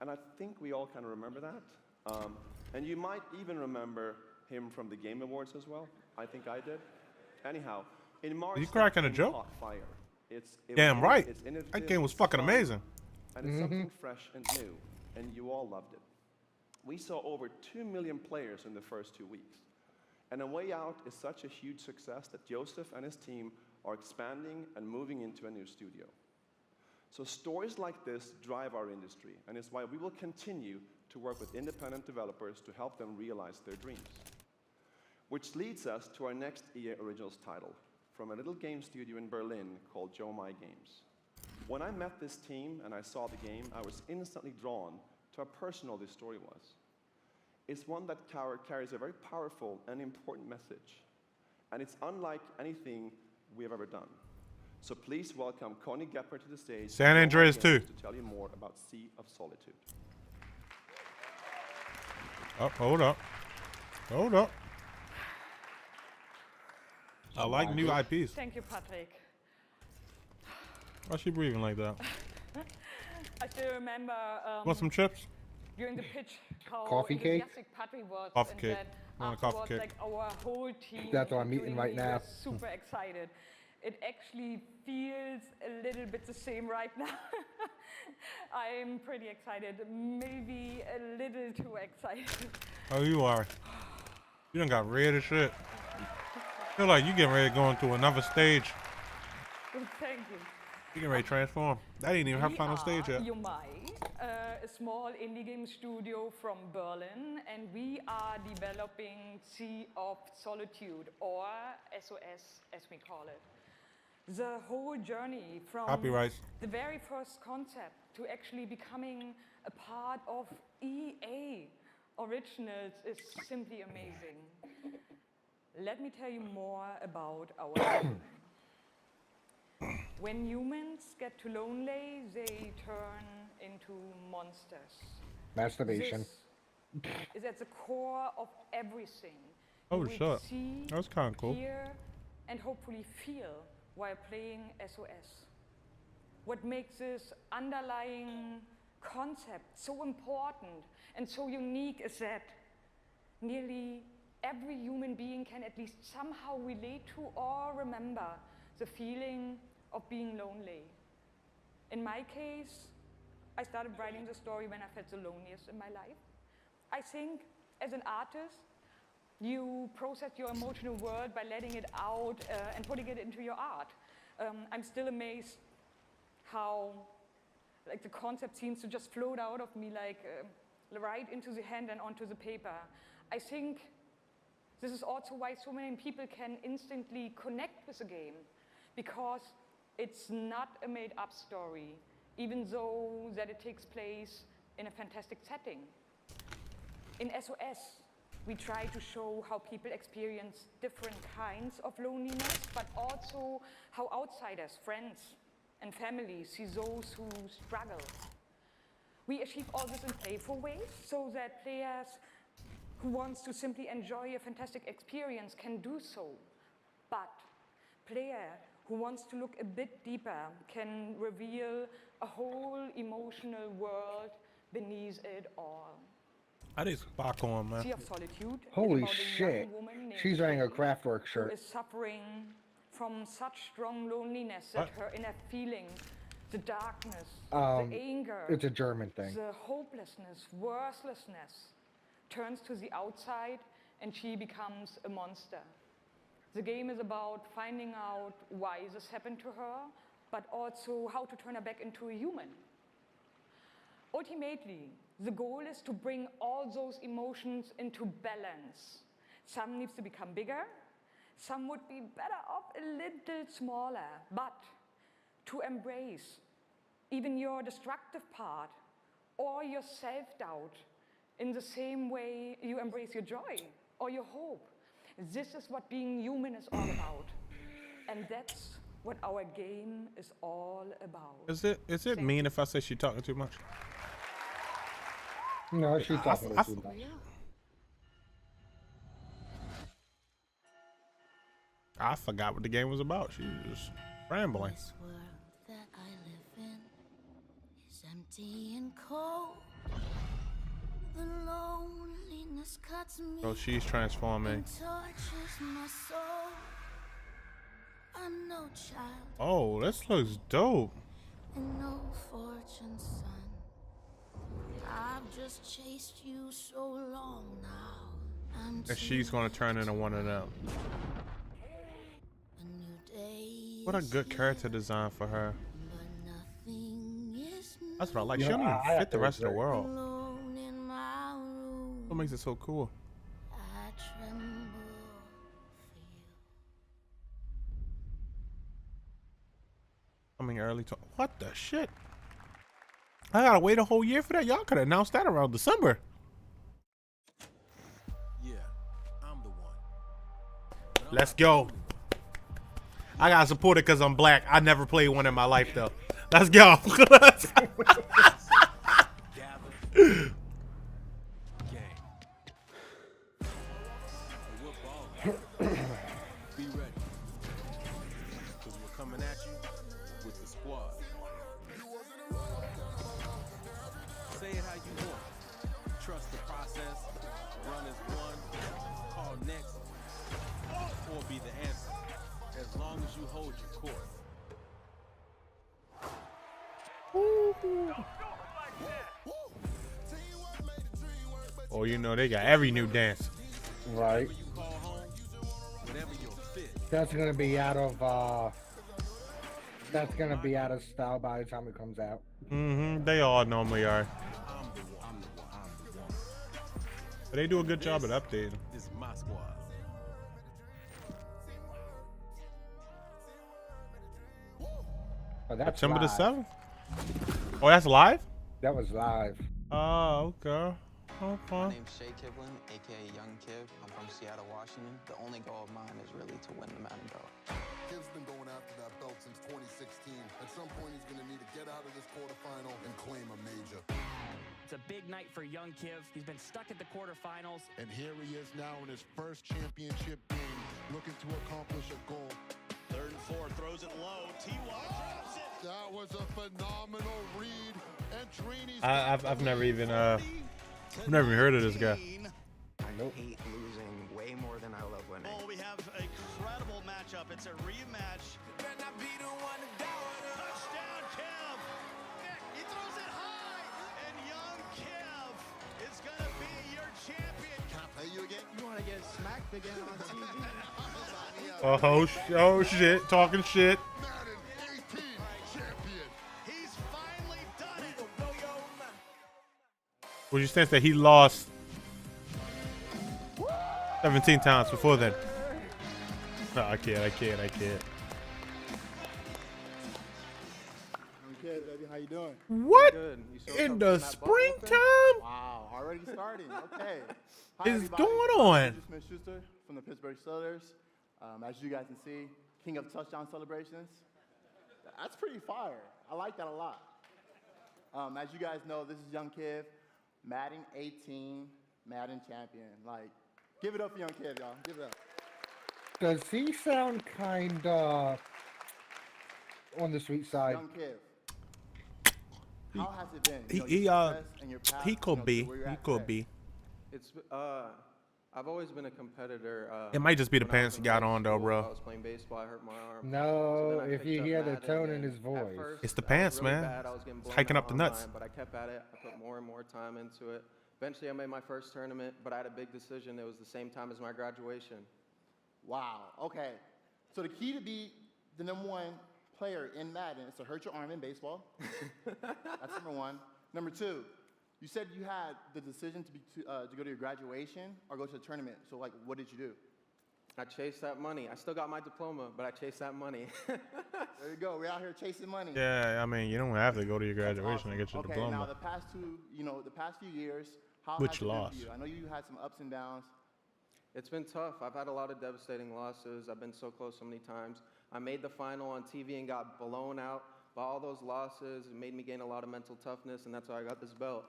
And I think we all kind of remember that. And you might even remember him from the Game Awards as well. I think I did. Anyhow, in March, You cracking a that game joke? caught fire. Damn right. It's innovative, That game was it's fucking fun, amazing. And it's something fresh and new, and you all loved it. We saw over 2 million players in the first 2 weeks. And A Way Out is such a huge success that Joseph and his team are expanding and moving into a new studio. So stories like this drive our industry, and it's why we will continue to work with independent developers to help them realize their dreams. Which leads us to our next EA Originals title, from a little game studio in Berlin called Joe My Games. When I met this team and I saw the game, I was instantly drawn to how personal this story was. It's one that carries a very powerful and important message, and it's unlike anything we have ever done. So please welcome Connie Gepper to the stage. San Andreas 2. To tell you more about Sea of Solitude. Oh, hold up. Hold up. I like new IPs. Thank you, Patrick. Why is she breathing like that? I still remember Want some chips? during the pitch how Coffee cake? enthusiastic Patrick was, Coffee and cake. that I want a coffee afterwards, cake. like our whole team, That's what I'm eating right including me, now. was super excited. It actually feels a little bit the same right now. I'm pretty excited, maybe a little too excited. Oh, you are. You done got red as shit. Feel like you getting ready to go into another stage. Thank you. You getting ready to transform. That ain't even her final stage yet. Yomai, a small indie game studio from Berlin, and we are developing Sea of Solitude, or SOS as we call it. The whole journey from Copyrights. the very first concept to actually becoming a part of EA Originals is simply amazing. Let me tell you more about our game. When humans get too lonely, they turn into monsters. Masturbation. This is at the core of everything. Oh, you will shit. see, That was kinda cool. hear, and hopefully feel while playing SOS. What makes this underlying concept so important and so unique is that nearly every human being can at least somehow relate to or remember the feeling of being lonely. In my case, I started writing the story when I felt the loneliest in my life. I think as an artist, you process your emotional world by letting it out and putting it into your art. I'm still amazed how Like the concept seems to just float out of me like right into the hand and onto the paper. I think this is also why so many people can instantly connect with the game, because it's not a made-up story, even though that it takes place in a fantastic setting. In SOS, we try to show how people experience different kinds of loneliness, but also how outsiders, friends, and families see those who struggle. We achieve all this in playful ways so that players who wants to simply enjoy a fantastic experience can do so. But player who wants to look a bit deeper can reveal a whole emotional world beneath it all. I need some popcorn, man. Sea of Solitude. Holy shit. She's wearing a Kraftwerk shirt. Who is suffering from such strong loneliness that her inner feeling, the darkness, the anger, it's a German thing. the hopelessness, worthlessness, turns to the outside and she becomes a monster. The game is about finding out why this happened to her, but also how to turn her back into a human. Ultimately, the goal is to bring all those emotions into balance. Some needs to become bigger, some would be better off a little smaller, but to embrace even your destructive part or your self-doubt in the same way you embrace your joy or your hope. This is what being human is all about. And that's what our game is all about. Is it mean if I say she talking too much? No, she's talking too much. I forgot what the game was about. She was just rambling. This world that I live in is empty and cold. The loneliness cuts me. So she's transforming. And tortures my soul. I'm no child. Oh, this looks dope. And no fortune son. I've just chased you so long now. And she's gonna turn into one of them. What a good character design for her. That's what I like. She don't even fit the rest of the world. What makes it so cool? Coming early to what the shit? I gotta wait a whole year for that. Y'all could announce that around December. Yeah, I'm the one. Let's go. I gotta support it because I'm black. I never played one in my life though. Let's go. Be ready, because we're coming at you with the squad. Say it how you want. Trust the process. Run as one. Call next. Or be the answer. As long as you hold your course. Oh, you know they got every new dance. Right. That's gonna be out of style by the time it comes out. Mm-hmm. They all normally are. But they do a good job at updating. This is my squad. Oh, that's September the live. 7th? Oh, that's live? That was live. Oh, okay. My Okay. name's Shay Kivlin, aka Young Kiv. I'm from Seattle, Washington. The only goal of mine is really to win the Mountain Belt. Kiv's been going after that belt since 2016. At some point, he's going to need to get out of this quarterfinal and claim a major. It's a big night for young Kiv. He's been stuck at the quarterfinals. And here he is now in his first championship game, looking to accomplish a goal. 3rd and 4, throws it low. T.Y. drops it. That was a phenomenal read. And Trini's I've never even heard of this guy. I hate losing way more than I love winning. Oh, we have a incredible matchup. It's a rematch. Touchdown, Kev. He throws it high. And young Kev is going to be your champion. Can I play you again? You want to get smacked again on TV? Oh shit, talking shit. Madden 18 champion. He's finally done Would you sense that he lost 17 times before then? No, I can't. Okay, baby, how you doing? What? Good. In the springtime? Wow, already starting. Okay. Is going on? This is Smith Schuster from the Pittsburgh Steelers. As you guys can see, king of touchdown celebrations. That's pretty fire. I like that a lot. As you guys know, this is Young Kiv, Madden 18, Madden champion. Like, give it up for Young Kiv, y'all. Give it up. Does he sound kind of on the sweet side? Young Kiv, how has it been? He could be. He could be. It's I've always been a competitor. It might just be the pants he got on, though, bro. I was playing baseball. I hurt my arm. No, if you hear the tone in his voice. It's the pants, man. It's hiking up the nuts. But I kept at it. I put more and more time into it. Eventually, I made my first tournament, but I had a big decision. It was the same time as my graduation. Wow. Okay. So the key to be the #1 player in Madden is to hurt your arm in baseball. That's number one. Number two, you said you had the decision to go to your graduation or go to a tournament. So, like, what did you do? I chased that money. I still got my diploma, but I chased that money. There you go. We're out here chasing money. Yeah, I mean, you don't have to go to your graduation to get your Okay, diploma. now the past few years, how Which has it been loss? for you? I know you had some ups and downs. It's been tough. I've had a lot of devastating losses. I've been so close so many times. I made the final on TV and got blown out by all those losses. It made me gain a lot of mental toughness, and that's why I got this belt.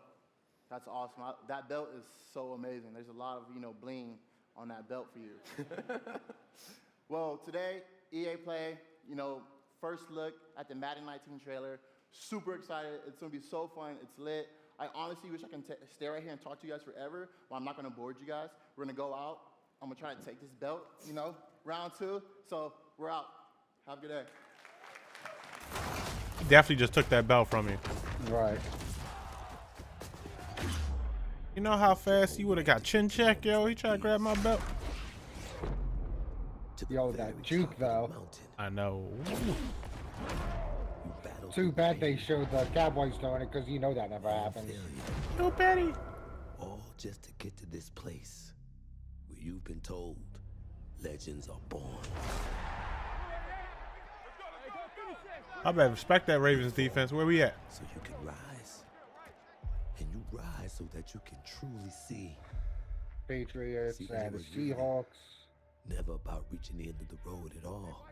That's awesome. That belt is so amazing. There's a lot of, bling on that belt for you. Well, today, EA Play, first look at the Madden 19 trailer. Super excited. It's going to be so fun. It's lit. I honestly wish I can stay right here and talk to you guys forever, but I'm not going to board you guys. We're going to go out. I'm going to try to take this belt, round 2. So we're out. Have a good day. He definitely just took that belt from you. Right. You know how fast he would have got chin check, yo? He tried to grab my belt. Yo, that juke, though. I know. Too bad they showed the Cowboys doing it, because that never happens. No, Betty. All just to get to this place where you've been told legends are born. I better respect that Ravens defense. Where we at? So you can rise. And you rise so that you can truly see. Patriots and the Seahawks. Never about reaching the end of the road at all.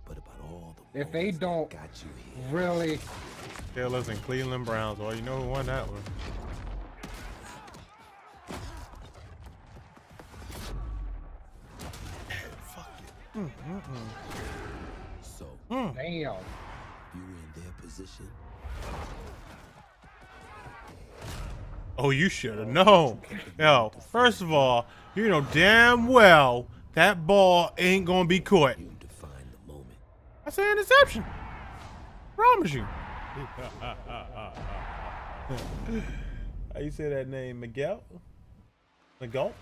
But about all the if they don't got you here. Really. Steelers and Cleveland Browns. Well, you know who won that one. Fuck it. So, damn. You in their position. Oh, you should have known. Yo, first of all, you know damn well that ball ain't gonna be caught. That's an interception. Promise you. How you say that name, Miguel? Miguel?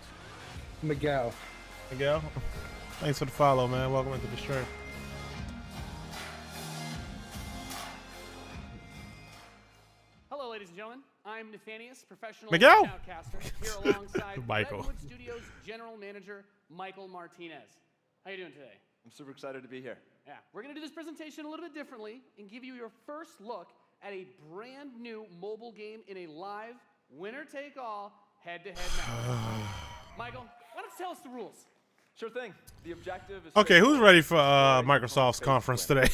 Miguel. Miguel? Thanks for the follow, man. Welcome into the stream. Hello, ladies and gentlemen. I'm Nathanius, professional Miguel. shoutcaster, here alongside Michael. Redwood Studios General Manager Michael Martinez. How you doing today? I'm super excited to be here. Yeah, we're going to do this presentation a little bit differently and give you your first look at a brand new mobile game in a live winner-take-all head-to-head match. Michael, why don't you tell us the rules? Sure thing. The objective is... Okay, who's ready for Microsoft's conference today?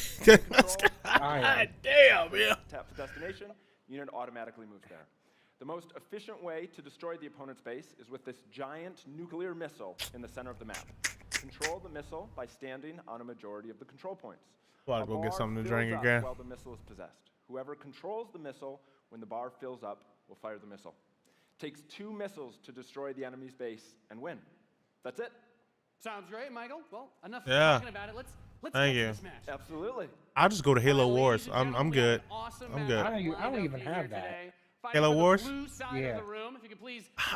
God damn, yeah. Tap the destination, unit automatically moves there. The most efficient way to destroy the opponent's base is with this giant nuclear missile in the center of the map. Control the missile by standing on a majority of the control points. Well, I'll go get bar something to fills drink up again. while the missile is possessed. Whoever controls the missile when the bar fills up will fire the missile. Takes 2 missiles to destroy the enemy's base and win. That's it. Sounds great, Michael. Well, enough Yeah. talking about it. Let's Thank get you. to this match. Absolutely. I'll just go to Halo Wars. I'm good. I'm good. I don't even have that. Halo Wars? Yeah.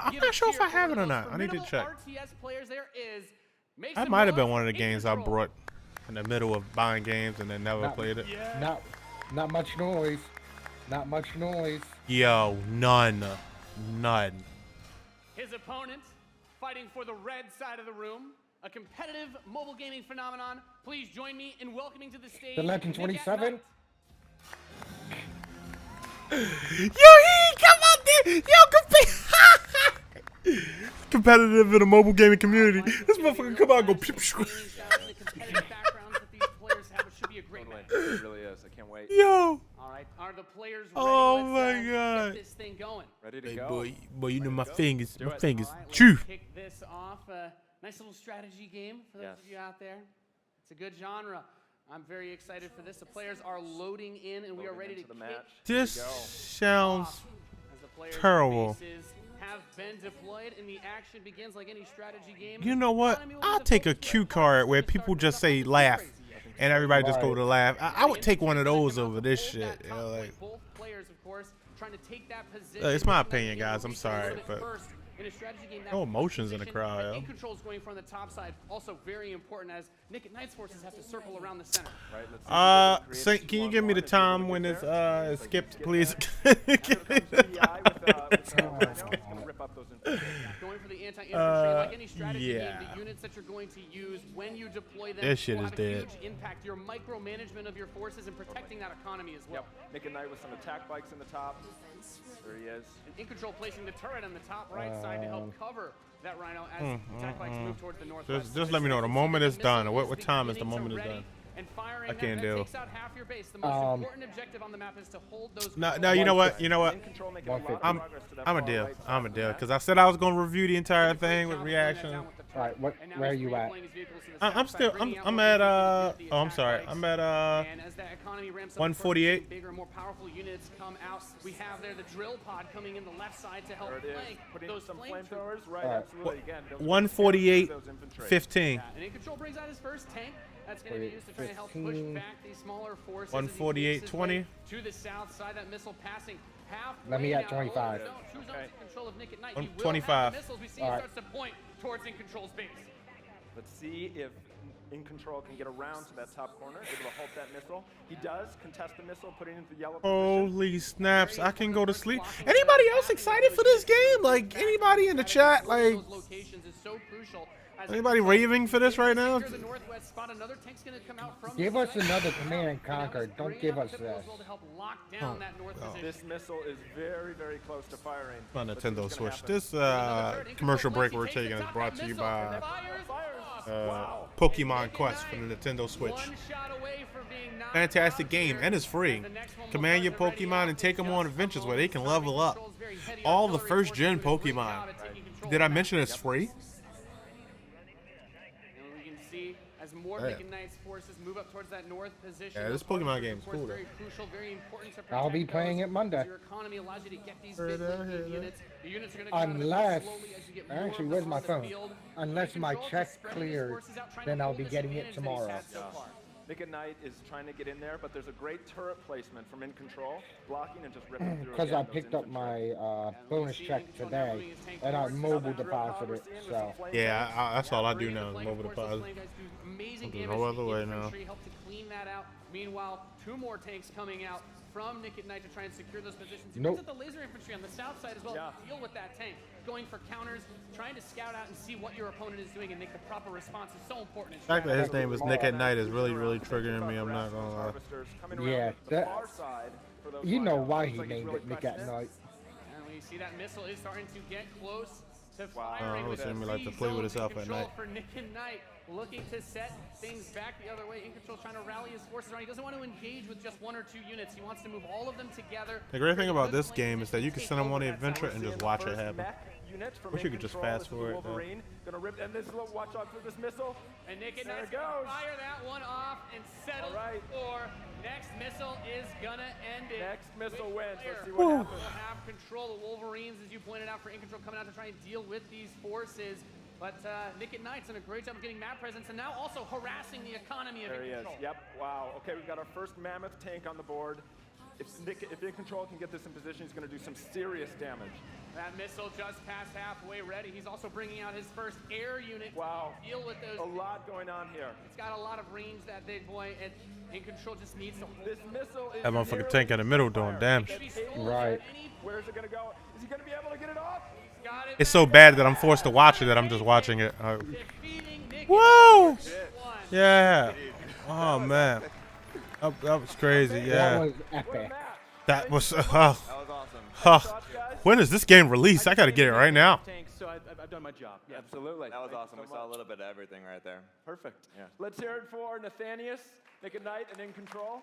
I'm not sure if I have it or not. I need to check. RTS players there is. Make That some might have been noise one of the in games I control. brought in the middle of buying games and then never played it. Not much noise. Not much noise. Yo, none. His opponent, fighting for the red side of the room, a competitive mobile gaming phenomenon. Please join me in welcoming to the stage. The Legend 27. Yo, he come out there. Yo, competitive in the mobile gaming community. This motherfucker come out and go pew pew. It really is. I can't wait. Yo. All right, are the players ready? Oh Let's, my God. Get this thing going. Ready to Hey, go. boy, you know my fingers. Do My it. fingers. All right, let's Truth. kick this off. Nice little strategy game for those of you out there. It's a good genre. I'm very excited for this. The players are loading in, and we are ready to the kick match. This sounds as the players' terrible. bases have been deployed, and the action begins like any strategy game. You know what? I'll take a cue card where people just say laugh, and everybody just go to laugh. I would take one of those over this shit. You know, like, Both players, of course, trying to take that position. it's my opinion, guys. I'm sorry, but First, in a strategy game, no emotions in the position crowd, that yo. In control's going from the top side, also very important as Nick at Knight's forces have to circle around the center. Right, let's see Saint, can you give me the time when it's skipped, please? Going for the anti-infantry, like any strategy yeah. game, the units that you're going to use when you deploy them This shit will is have a dead. huge impact. Your micromanagement of your forces and protecting that economy as well. Yep. Nick and Knight with some attack bikes in the top. There he is. And In Control placing the turret on the top right side to help cover that Rhino as attack bikes move towards the northwest. Just let me know the moment it's done. What time is the moment it's done? And firing I can't that deal. takes out half your base. The most important objective on the map is to hold those. No, you know what? I'm a deal. Because I said I was gonna review the entire thing with reaction. All right, where are you at? I'm at I'm sorry. I'm at 148. Bigger, more powerful units come out. We have there the drill pod coming in the left side to help flank those some flamethrowers. Right, absolutely. Again, 148, 15. And In Control brings out his first tank. That's going to be used to try to help push back these smaller forces. 148, 20. To the south side, that missile passing halfway. Let me at now. 25. Choose those in control of Nick at Night. He will 25. have the missiles. We see All he right. starts to point towards In Control's base. Let's see if In Control can get around to that top corner, able to halt that missile. He does contest the missile, putting it into the yellow position. Holy snaps! I can go to sleep. Anybody else excited for this game? Like anybody in the chat? Like Those locations is so crucial. anybody raving for this right now? Secure the northwest spot. Another tank's going to come out from Give the us side. another Command and Conquer. Don't give us Typical this. as well to help lock down that north position. This missile is very, very close to firing. My Let's see Nintendo what's gonna Switch. happen. This commercial break we're taking is brought to you by Pokemon Quest for the Nintendo Switch. Fantastic game, and it's free. Command your Pokemon and take them on adventures where they can level up. All the first gen Pokemon. Did I mention it's free? And we can see as more Nick and Knight's forces move up towards that north position. Yeah, this those Pokemon forces, game of is course, cool, very crucial, very important to I'll be protect playing those. it Monday. Your economy allows you to get these big looking units. The units are going to come out a bit Unless, slowly as you get more actually, of where's them my on the phone? field. Unless my Control check just spreading his clears, forces out, trying then to I'll hold be this getting it advantage that he's tomorrow. had so far. Nick and Knight is trying to get in there, but there's a great turret placement from In Control, blocking and just ripping through. Because again I those picked up infantry. my bonus check today, and I mobile deposited it, so. Yeah, that's all I do now is mobile deposit. Amazing There's damage no to the other way now. infantry, help to clean that out. Meanwhile, 2 more tanks coming out from Nick at Night to try and secure those positions. He Nope. brings out the laser infantry on the south side as well to deal with that tank. Going for counters, trying to scout out and see what your opponent is doing and make the proper response is so important. The fact that his name is Nick at Night is really, really triggering me. I'm not gonna lie. Yeah, you know why he named it Nick at Night. And we see that missile is starting to get close to I firing. was saying we like to play with himself at night. For Nick and Knight, looking to set things back the other way. In Control trying to rally his forces around. He doesn't want to engage with just 1 or 2 units. He wants to move all of them together. The great thing about this game is that you can send them on the adventure and just watch it happen. Wish you could just fast forward. Gonna rip, and this will watch out for this missile. And Nick and There Knight's it gonna goes. fire that one off and settle for next missile is gonna end it. Next missile wins. Let's see Player what will happens. have control. The Wolverines, as you pointed out, for In Control coming out to try and deal with these forces. But Nick at Night's done a great job of getting map presence and now also harassing the economy of There In he is. Control. Yep. Wow. Okay, we've got our first mammoth tank on the board. If In Control can get this in position, he's going to do some serious damage. That missile just past halfway ready. He's also bringing out his first air unit. Wow. To deal with those. A lot going on here. It's got a lot of range, that big boy, and In Control just needs to hold. This missile is That motherfucking tank in the middle doing damage. Right. Where is it going to go? Is he going to be able to get it off? It's so bad that I'm forced to watch it that I'm just watching it. Whoa! Yeah. Oh man. That was crazy. Yeah. That was epic. That was. That was awesome. When is this game released? I gotta get it right now. So I've done my job. Yeah. Absolutely. That was awesome. We saw a little bit of everything right there. Perfect. Yeah. Let's hear it for Nathanius, Nick at Night, and In Control.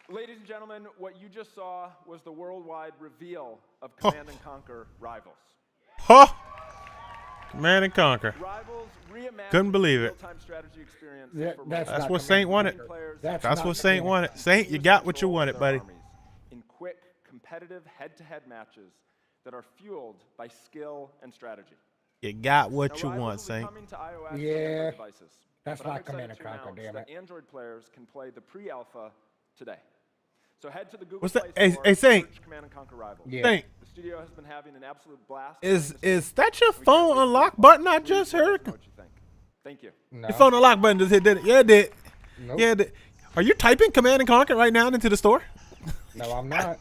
Ladies and gentlemen, what you just saw was the worldwide reveal of Command & Conquer Rivals. Huh? Command and Conquer. Rivals reimagined Couldn't believe it. real-time strategy experience Yeah, for that's what Saint wanted. That's That's not what Saint wanted. Saint, you got what you wanted, buddy. in quick, competitive head-to-head matches that are fueled by skill and strategy. You got what Now, you Rivals want, will be Saint. coming to iOS and Yeah. Android devices, That's but I'm not excited Command & to Conquer, announce damn that it. Android players can play the pre-alpha today. So head to the Google What's Play that? Hey, Store hey, and Saint. search Command & Conquer Rivals. Yeah. Saint, The studio has been having an absolute blast. is that your phone unlock button I just heard? What you think? Thank you. No. Your phone unlock button just hit, did it? Yeah, it did. Nope. Yeah, it did. Are you typing Command and Conquer right now into the store? No, I'm not.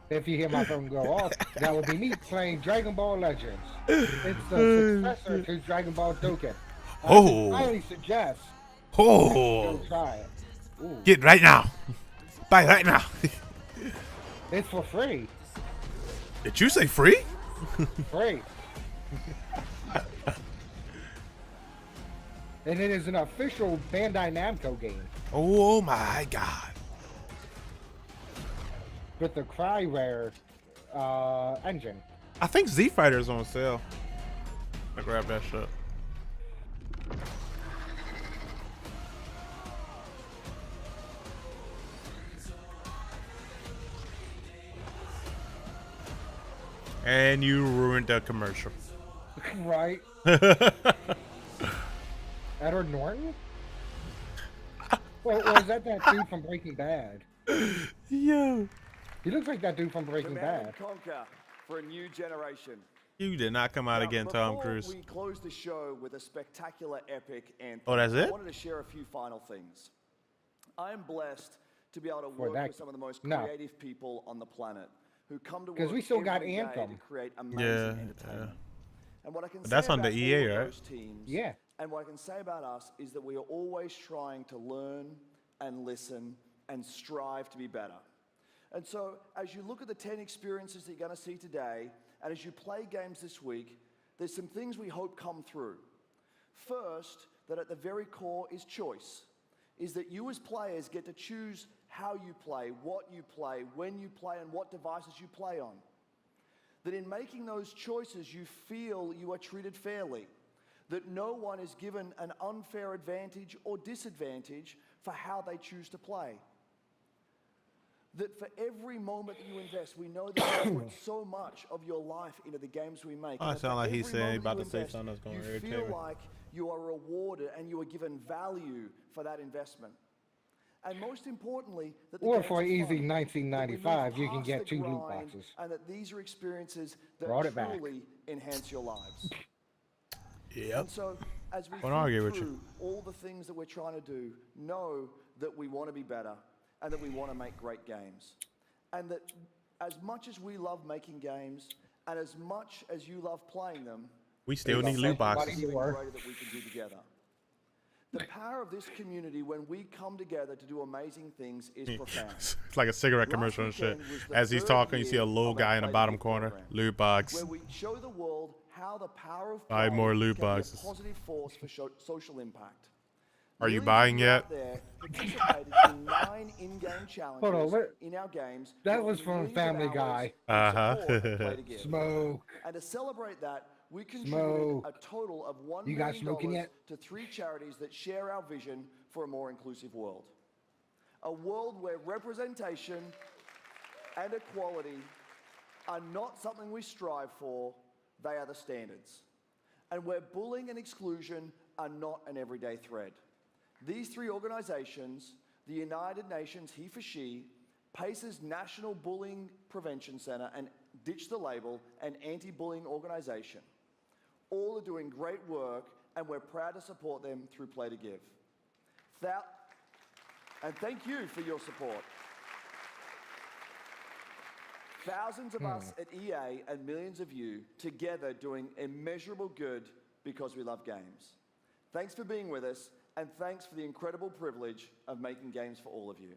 If you hear my phone go off, that would be me playing Dragon Ball Legends. It's the successor to Dragon Ball Dokkan. Oh. I highly suggest Oh. go try it. Ooh. Get right now. Buy it right now. It's for free. Did you say free? Free. And it is an official Bandai Namco game Oh my God. with the Cryrare engine. I think Z Fighter's on sale. I grab that shit. And you ruined the commercial. Right. Edward Norton? Or is that dude from Breaking Bad? Yeah. He looks like that dude from Breaking Command Bad. & Conquer for a new generation. You did not come out Now, again, Tom before Cruise. we close the show with a spectacular epic anthem. Oh, that's I it? wanted to share a few final things. I am blessed to be able to Or work that- with some of the most no. creative people on the planet who come to work 'Cause we still got every day Anthem. to create amazing Yeah, entertainment. And what I can But say that's on about the EA, all of right? those teams, Yeah. and what I can say about us is that we are always trying to learn and listen and strive to be better. And so, as you look at the 10 experiences that you're going to see today, and as you play games this week, there's some things we hope come through. First, that at the very core is choice, is that you as players get to choose how you play, what you play, when you play, and what devices you play on. That in making those choices, you feel you are treated fairly, that no one is given an unfair advantage or disadvantage for how they choose to play. That for every moment that you invest, we know that you put so much of your life into the games we make. Oh, and it that sound for like he's every saying he moment about you to say invest, something that's gonna you irritate feel me. like you are rewarded and you are given value for that investment. And most importantly, that the Or games for are easy fun, that we move $19.95, you can past get the 2 loot grind, boxes. and that these are experiences that Brought it back. truly enhance your lives. Yep. And so, as we Won't argue think with you. through all the things that we're trying to do, know that we want to be better and that we want to make great games. And that as much as we love making games and as much as you love playing them, We still there's need loot something boxes. even greater that we can do together. The power of this community when we come together to do amazing things is profound. It's like a cigarette commercial and shit. weekend was the As he's third talking, you see a year little of guy our in the Play bottom League corner. program, Loot box. where we show the world how the power of Buy play more loot can be a boxes. positive force for social impact. Are you Millions of buying you yet? out there participated in 9 in-game challenges Hold on, what- in our games. That working was from millions of Family hours Guy. to Uh-huh. support Play Together. Smoke. And to celebrate that, we contributed Smoke. a total of $1 You guys million smoking yet? to 3 charities that share our vision for a more inclusive world. A world where representation and equality are not something we strive for, they are the standards. And where bullying and exclusion are not an everyday threat. These three organizations, the United Nations He for She, Pace's National Bullying Prevention Center, and Ditch the Label, an anti-bullying organization, all are doing great work, and we're proud to support them through Play to Give. And thank you for your support. Thousands of us at EA and millions of you together doing immeasurable good because we love games. Thanks for being with us, and thanks for the incredible privilege of making games for all of you.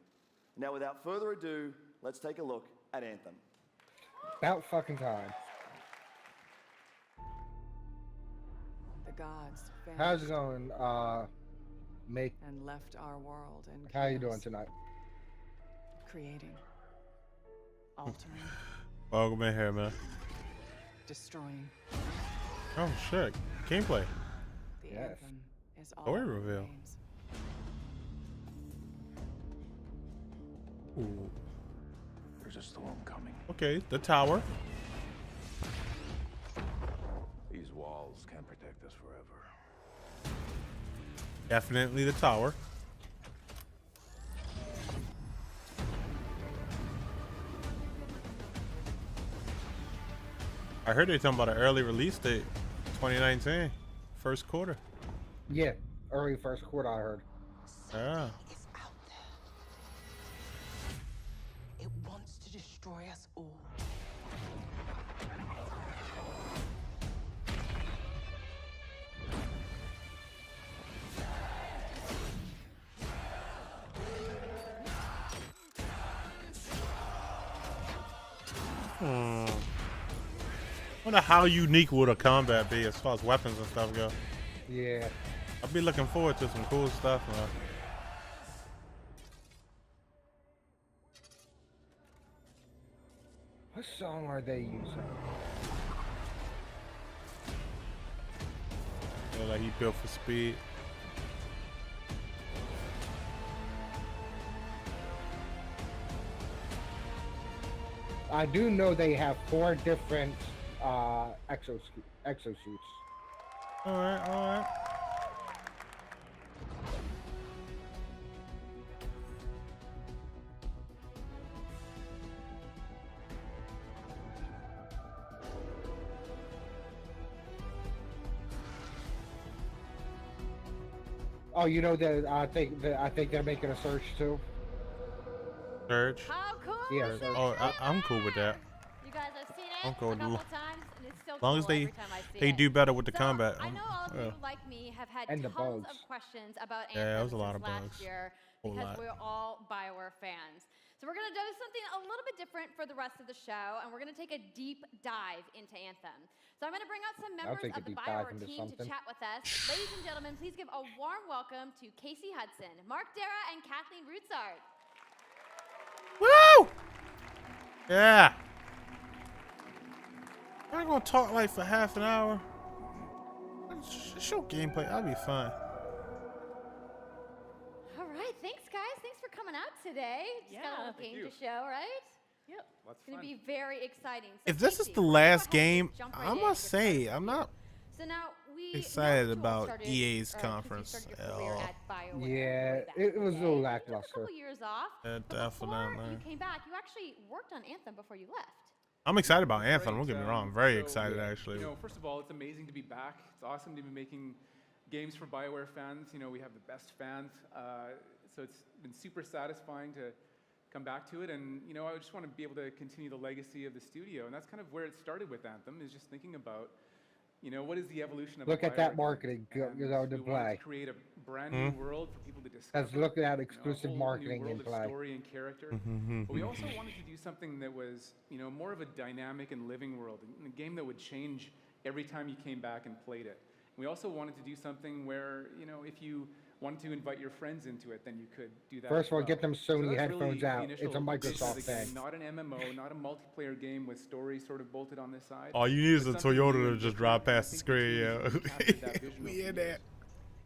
Now, without further ado, let's take a look at Anthem. About fucking time. The gods How's it going, Make? and left our world and How you doing tonight? creating, altering, Welcome in here, man. destroying. Oh shit, gameplay. The Yes. anthem is all Story our reveal. games. Ooh. There's a storm coming. Okay, the tower. These walls can't protect us forever. Definitely the tower. I heard they talking about an early release date, 2019, first quarter. Yeah, early first quarter, I heard. Yeah. It wants to destroy us all. Wonder how unique would a combat be as far as weapons and stuff go. Yeah. I'll be looking forward to some cool stuff, man. What song are they using? Yeah, like he built for speed. I do know they have 4 different exosuits. Alright, alright. Oh, you know that I think they're making a Surge too. Surge. How cool Yeah. is it? Oh, I'm cool with that. You guys have seen it I'm cool a with couple it. times, and it's still As long cool as they every time I see they it. do better with the So, combat. I know all of yeah. you, like me, have had And the tons bugs. of questions about Yeah, Anthem there was a lot since of last bugs. year Whole because lot. we're all BioWare fans. So we're gonna do something a little bit different for the rest of the show, and we're gonna take a deep dive into Anthem. So I'm gonna bring out some members take a of the deep dive BioWare into team something. to chat with us. Ladies and gentlemen, please give a warm welcome to Casey Hudson, Mark Dara, and Kathleen Rutzart. Woo! Yeah. I'm gonna talk like for half an hour. Show gameplay. I'll be fine. All right, thanks guys. Thanks for coming out today. Just got a little game to show, right? Yep. Lots It's gonna be very exciting. So If this is Casey, the let's go last ahead game, and jump right I in must to say start I'm with you. not So now we excited know you all about started, EA's 'cause conference you started at your career all. at BioWare Yeah, way back it was a in the little day. lackluster. You took a couple years off. Yeah, but before definitely. you came back, you actually worked on Anthem before you left. I'm excited about Anthem. Great, Don't get me wrong. I'm very so, excited actually. You know, first of all, it's amazing to be back. It's awesome to be making games for BioWare fans. You know, we have the best fans, so it's been super satisfying to come back to it. And you know, I just want to be able to continue the legacy of the studio, and that's kind of where it started with Anthem. Is just thinking about, you know, what is the evolution of Look the at that BioWare marketing games? you know, And to we wanted play. to create a brand new world for people to discover. Let's look at you know, a exclusive whole new marketing world in of play. story and character. But we also wanted to do something that was, you know, more of a dynamic and living world, a game that would change every time you came back and played it. We also wanted to do something where, you know, if you wanted to invite your friends into it, then you could do that. First as of all, well. get them So Sony that's headphones really out. the It's initial a basis of Microsoft the game, thing. not an MMO, not a multiplayer game with story sort of bolted on this side. All you need is a but something new Toyota to and just different, drive and I past the think screen, team yo. has really captured that vision We over in the there. years.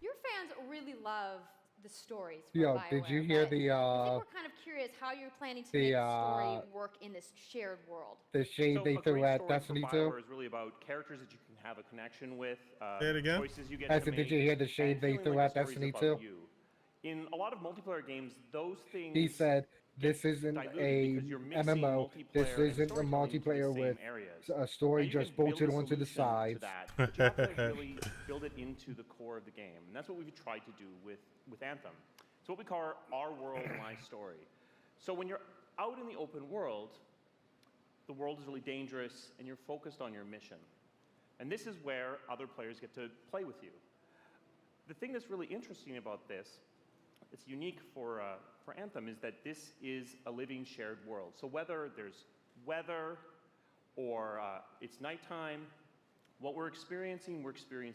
Your fans really love the stories from Yo, BioWare. did you hear but the I think we're kind of curious how you're planning to the, make story work in this shared world. the shade So they a threw great at story for Destiny 2? BioWare is really about characters that you can have a connection with, Say it again? choices you get I to said, make, did you hear the shade and they feeling threw like at the story's Destiny about 2? you. In a lot of multiplayer games, those things. He said, "This isn't diluted a because you're mixing MMO. This multiplayer and isn't a storytelling into the multiplayer same with areas. a story Now, you just can build bolted a onto the solution to sides." that, but you have to really build it into the core of the game, and that's what we've tried to do with Anthem. It's what we call our world, my story. So when you're out in the open world, the world is really dangerous, and you're focused on your mission. And this is where other players get to play with you. The thing that's really interesting about this, it's unique for Anthem, is that this is a living shared world. So whether there's weather or it's nighttime, what we're experiencing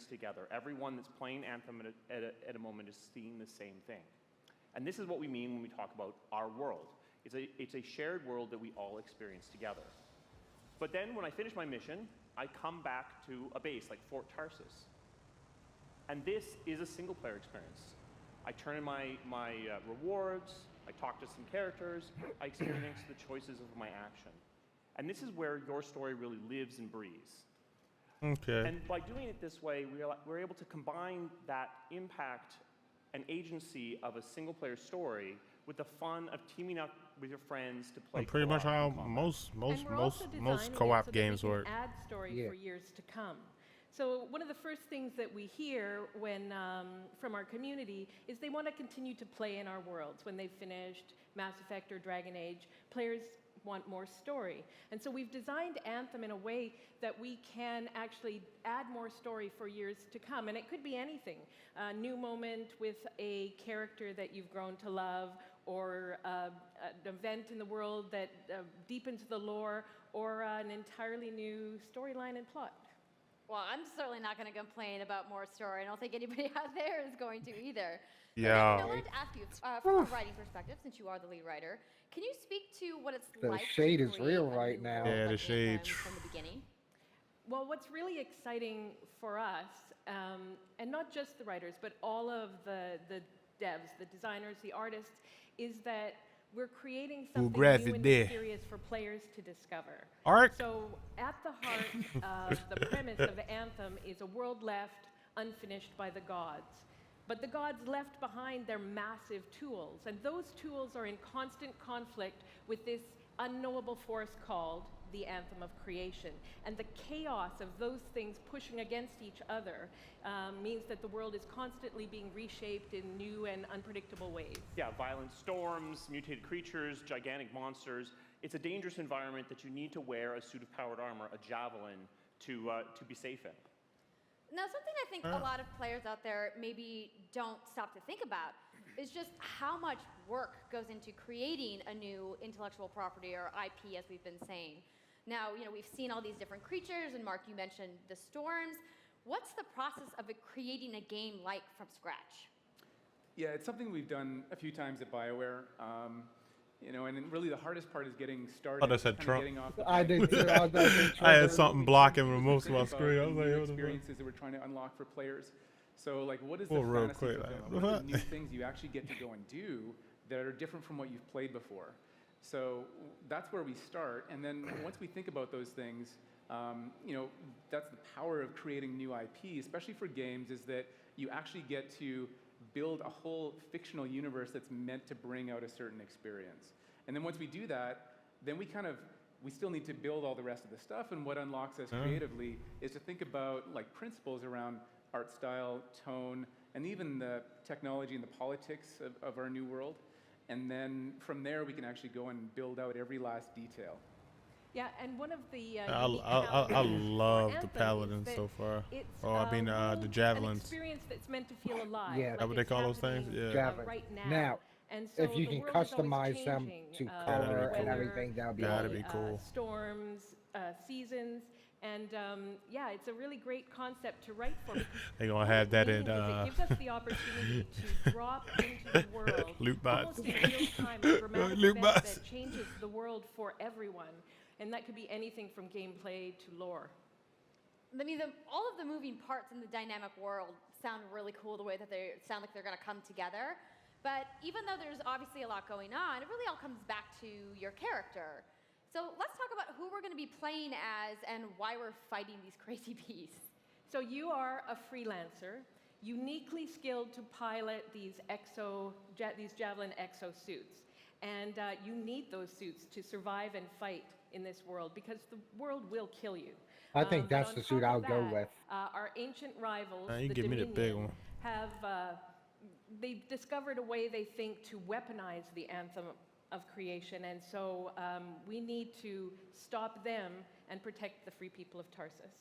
together. Everyone that's playing Anthem at a moment is seeing the same thing. And this is what we mean when we talk about our world. It's a shared world that we all experience together. But then when I finish my mission, I come back to a base like Fort Tarsus. And this is a single player experience. I turn in my rewards, I talk to some characters, I experience the choices of my action. And this is where your story really lives and breathes. Okay. And by doing it this way, we're able to combine that impact and agency of a single player story with the fun of teaming up with your friends to play. Pretty much how most co-op games work. Add story for years to come. So one of the first things that we hear when from our community is they want to continue to play in our worlds. When they've finished Mass Effect or Dragon Age, players want more story. And so we've designed Anthem in a way that we can actually add more story for years to come. And it could be anything. A new moment with a character that you've grown to love, or an event in the world that deepens the lore, or an entirely new storyline and plot. Well, I'm certainly not going to complain about more story. I don't think anybody out there is going to either. Yeah. I wanted to ask you, from a writing perspective, since you are the lead writer, can you speak to what it's The like shade to is create real a right new now. world Yeah, like the shade. Anthem from the beginning? Well, what's really exciting for us, and not just the writers, but all of the devs, the designers, the artists, is that we're creating something new and mysterious for players to discover. So at the heart of the premise of Anthem is a world left unfinished by the gods. But the gods left behind their massive tools, and those tools are in constant conflict with this unknowable force called the Anthem of Creation. And the chaos of those things pushing against each other means that the world is constantly being reshaped in new and unpredictable ways. Yeah, violent storms, mutated creatures, gigantic monsters. It's a dangerous environment that you need to wear a suit of powered armor, a javelin, to be safe in. Now, something I think a lot of players out there maybe don't stop to think about is just how much work goes into creating a new intellectual property, or IP, as we've been saying. Now, we've seen all these different creatures, and Mark, you mentioned the storms. What's the process of creating a game like from scratch? Yeah, it's something we've done a few times at BioWare. And really the hardest part is getting started. I said Trump. I did too. I had something blocking most of my screen. I was like, experiences that we're trying to unlock for players. So, like, what is the real fantasy quick, fulfillment? What are the new things you actually get to go and do that are different from what you've played before? So that's where we start. And then once we think about those things, that's the power of creating new IP, especially for games, is that you actually get to build a whole fictional universe that's meant to bring out a certain experience. And then once we do that, then we still need to build all the rest of the stuff. And what unlocks us creatively is to think about like principles around art style, tone, and even the technology and the politics of our new world. And then from there, we can actually go and build out every last detail. Yeah, and one of the I love the paladins so far. The javelins. An experience that's meant to feel alive. Yeah, like that what they call those things? Yeah. Javelins. Right Now, and so if you the can world is always customize them changing, to color and everything, that would be That'd be cool. Storms, seasons, and it's a really great concept to write for. They're gonna have that in. It gives us the opportunity to drop into the world Loot bots. almost in real time, a dramatic Loot event bots. that changes the world for everyone, and that could be anything from gameplay to lore. I mean, all of the moving parts in the dynamic world sound really cool, the way that they sound like they're going to come together. But even though there's obviously a lot going on, it really all comes back to your character. So let's talk about who we're going to be playing as and why we're fighting these crazy beasts. So you are a freelancer. uniquely skilled to pilot these Javelin exo suits. And you need those suits to survive and fight in this world because the world will kill you. I think that's the suit I'll go with. Our ancient rivals, You the give me the big Dominion, one. have they've discovered a way they think to weaponize the Anthem of creation, and so we need to stop them and protect the free people of Tarsus.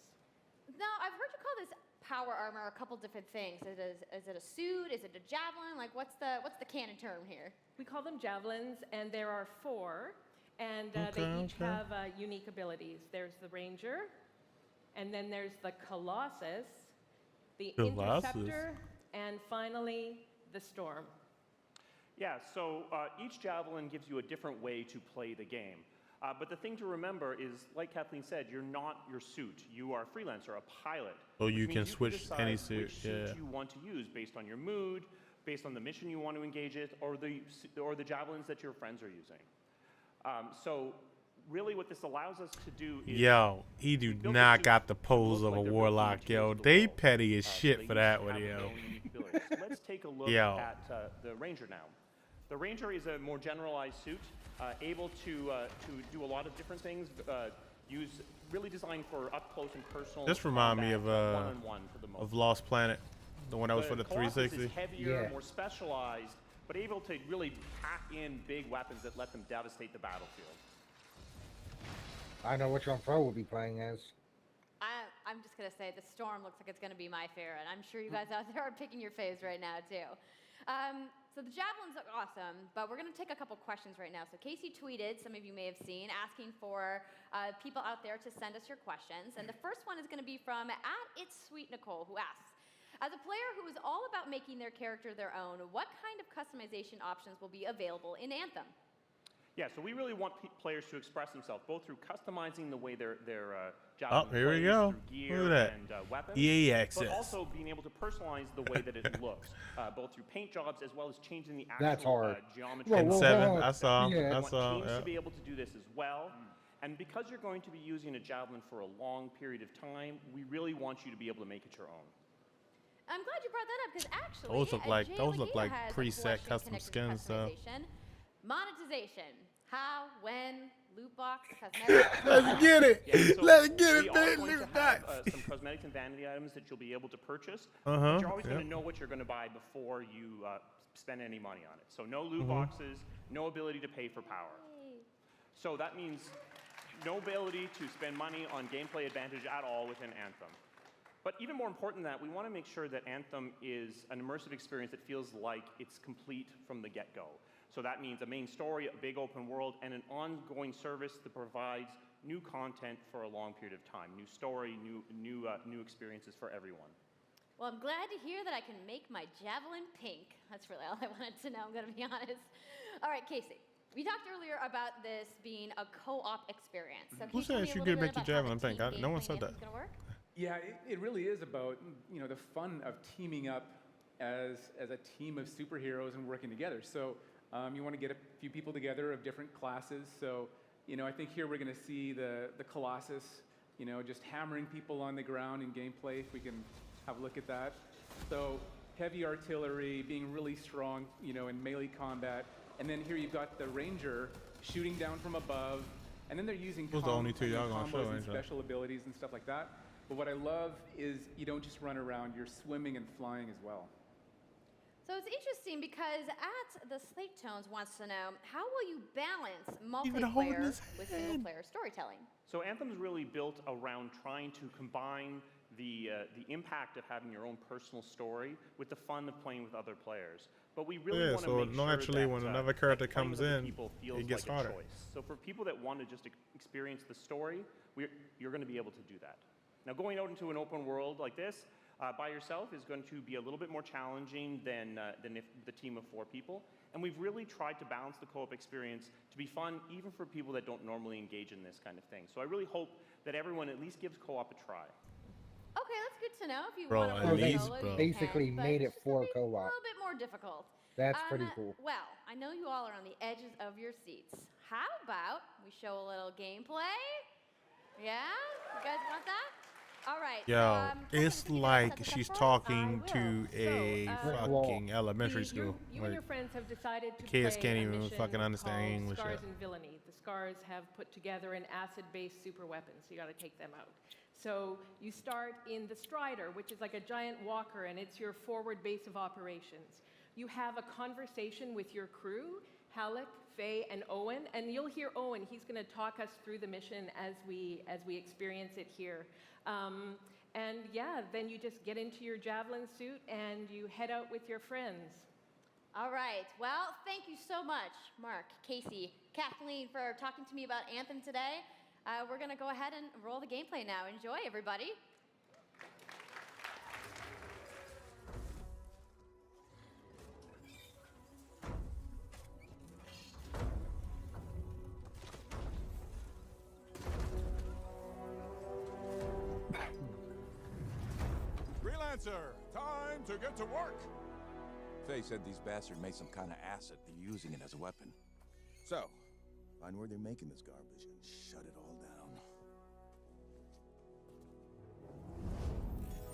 Now, I've heard you call this power armor a couple different things. Is it a suit? Is it a javelin? Like, what's the canon term here? We call them javelins, and there are 4, and they each have unique abilities. There's the Ranger, and then there's the Colossus, the Interceptor, and finally, the Storm. Yeah, so each javelin gives you a different way to play the game. But the thing to remember is, like Kathleen said, you're not your suit. You are a freelancer, a pilot. So you can switch decide any suit. which suit you want to use based on your mood, based on the mission you want to engage in, or the javelins that your friends are using. So really what this allows us to do is... Yo, he do not got the pose of a warlock, yo. They petty as shit for that one, yo. Let's take a look at the Ranger now. The Ranger is a more generalized suit, able to do a lot of different things, really designed for up close and personal. This remind me of one-on-one for the most of Lost Planet, the one that was for the Colossus 360. is heavier, more specialized, but able to really pack in big weapons that let them devastate the battlefield. I know which one Pro will be playing as. I'm just going to say the Storm looks like it's going to be my favorite. I'm sure you guys out there are picking your faves right now, too. So the javelins look awesome, but we're going to take a couple questions right now. So Casey tweeted, some of you may have seen, asking for people out there to send us your questions. And the first one is going to be from @It'sSweetNicole, who asks, as a player who is all about making their character their own, what kind of customization options will be available in Anthem? Yeah, so we really want players to express themselves, both through customizing the way their javelin here we plays go. through gear Look at that. and weapons, EA access. but also being able to personalize the way that it looks, both through paint jobs as well as changing the That's actual hard. geometry. In 7, I saw. We I want saw. teams Yeah. to be able to do this as well. And because you're going to be using a javelin for a long period of time, we really want you to be able to make it your own. I'm glad you brought that up because actually, Those look like Jay those look Leguia like has a preset question custom connected to skins stuff. customization. Monetization. How, when, loot box, cosmetics. Let's get it. Yeah, so Let's get it, we are man. going Loot to have box. some cosmetics and vanity items that you'll be able to purchase. Uh-huh, But you're always going to yep. know what you're going to buy before you spend any money on it. So no loot Mhm. boxes, no ability to pay for power. So that means no ability to spend money on gameplay advantage at all within Anthem. But even more important than that, we want to make sure that Anthem is an immersive experience that feels like it's complete from the get-go. So that means a main story, a big open world, and an ongoing service that provides new content for a long period of time. New story, new experiences for everyone. Well, I'm glad to hear that I can make my javelin pink. That's really all I wanted to know, I'm going to be honest. All right, Casey. We talked earlier about this being a co-op experience. So Who said you could make the javelin pink? No one said that. Yeah, it really is about the fun of teaming up as a team of superheroes and working together. So you want to get a few people together of different classes. So I think here we're going to see the Colossus, just hammering people on the ground in gameplay. If we can have a look at that. So heavy artillery, being really strong, in melee combat. And then here you've got the Ranger shooting down from above. And then they're using Those are the only two y'all gonna show, combos and ain't they? special abilities and stuff like that. But what I love is you don't just run around, you're swimming and flying as well. So it's interesting because the Slate Tones wants to know, how will you balance Even holding multiplayer his with head. single-player storytelling? So Anthem's really built around trying to combine the impact of having your own personal story with the fun of playing with other players. But we really want to so make sure naturally that, when another character playing comes with other in, people feels it gets like harder. a choice. So for people that want to just experience the story, you're going to be able to do that. Now going out into an open world like this by yourself is going to be a little bit more challenging than if the team of 4 people. And we've really tried to balance the co-op experience to be fun even for people that don't normally engage in this kind of thing. So I really hope that everyone at least gives co-op a try. Okay, that's good to know. If you Bro, want to at play least, solo, bro. you Basically can, but made it it's gonna for be co-op. A little bit more difficult. That's pretty cool. Well, I know you all are on the edges of your seats. How about we show a little gameplay? Yeah? You guys want that? All right. Yo, it's like she's talking to a fucking elementary school. You and your friends have decided to kids play can't a even mission fucking understand called English Scars yet. and Villainy. The Scars have put together an acid-based super weapon, so you got to take them out. So you start in the Strider, which is like a giant walker, and it's your forward base of operations. You have a conversation with your crew, Halleck, Faye, and Owen, and you'll hear Owen. He's going to talk us through the mission as we experience it here. And yeah, then you just get into your Javelin suit and you head out with your friends. All right. Well, thank you so much, Mark, Casey, Kathleen, for talking to me about Anthem today. We're going to go ahead and roll the gameplay now. Enjoy, everybody. Freelancer, time to get to work. Faye said these bastards made some kind of acid. They're using it as a weapon. So, find where they're making this garbage and shut it all down.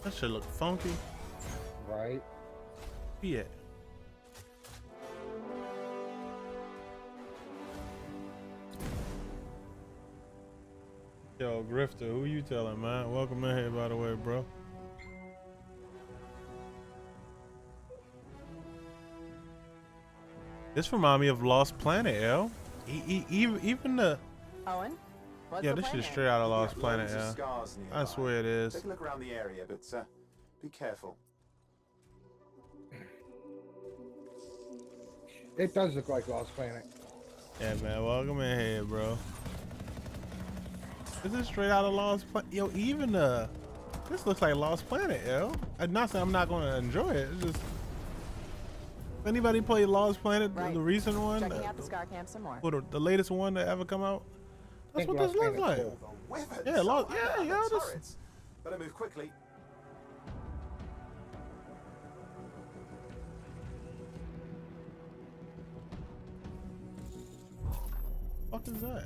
That shit look funky. Right. Yeah. Yo, Grifter, who you telling, man? Welcome in here, by the way, bro. This remind me of Lost Planet, L. Even the... Owen? What's yeah, the this plan shit here? straight out of Lost Planet, Loads of yeah. scars I nearby. swear it is. Take a look around the area, but be careful. It does look like Lost Planet. Yeah, man, welcome in here, bro. This is straight out of Lost Planet. Yo, even this looks like Lost Planet, yo. I'm not saying I'm not gonna enjoy it. It's just, anybody play Lost Planet, Right. the recent one? Checking out the Scar Camp some more. Or the latest one that ever come out? That's what this looks like. Yeah, Lost. Yeah, yeah. This, Better move quickly. what the fuck is that?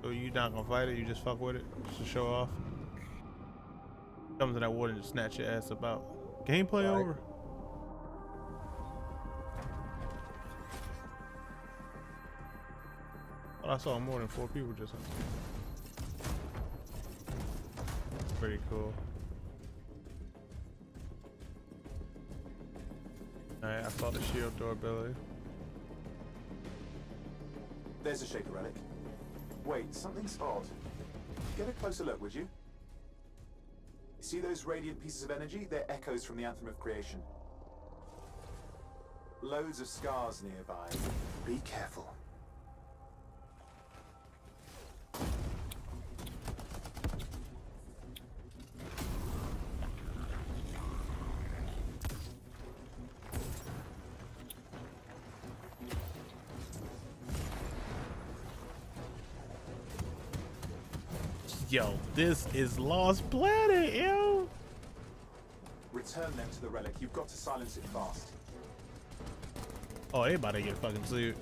So you not gonna fight it? You just fuck with it just to show off? Comes in that water and just snatch your ass about. Gameplay over. Well, I saw more than 4 people just. Pretty cool. Alright, I saw the shield durability. There's a Shaper relic. Wait, something's odd. Get a closer look, would you? See those radiant pieces of energy? They're echoes from the Anthem of Creation. Loads of scars nearby. Be careful. Yo, this is Lost Planet, yo. Return them to the relic. You've got to silence it fast. Oh, everybody get fucking sued.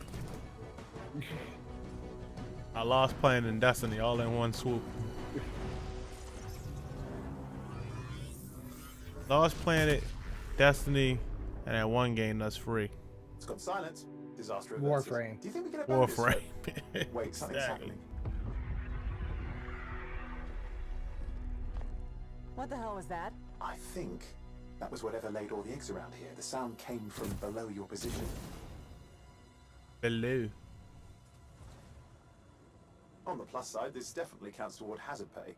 I Lost Planet and Destiny all in one swoop. Lost Planet, Destiny, and that one game that's free. It's got silence. Disaster averted. Warframe. Do you think we can abandon this Warframe. one? Wait, something's Exactly. happening. What the hell was that? I think that was whatever laid all the eggs around here. The sound came from below your position. Below. On the plus side, this definitely counts toward hazard pay.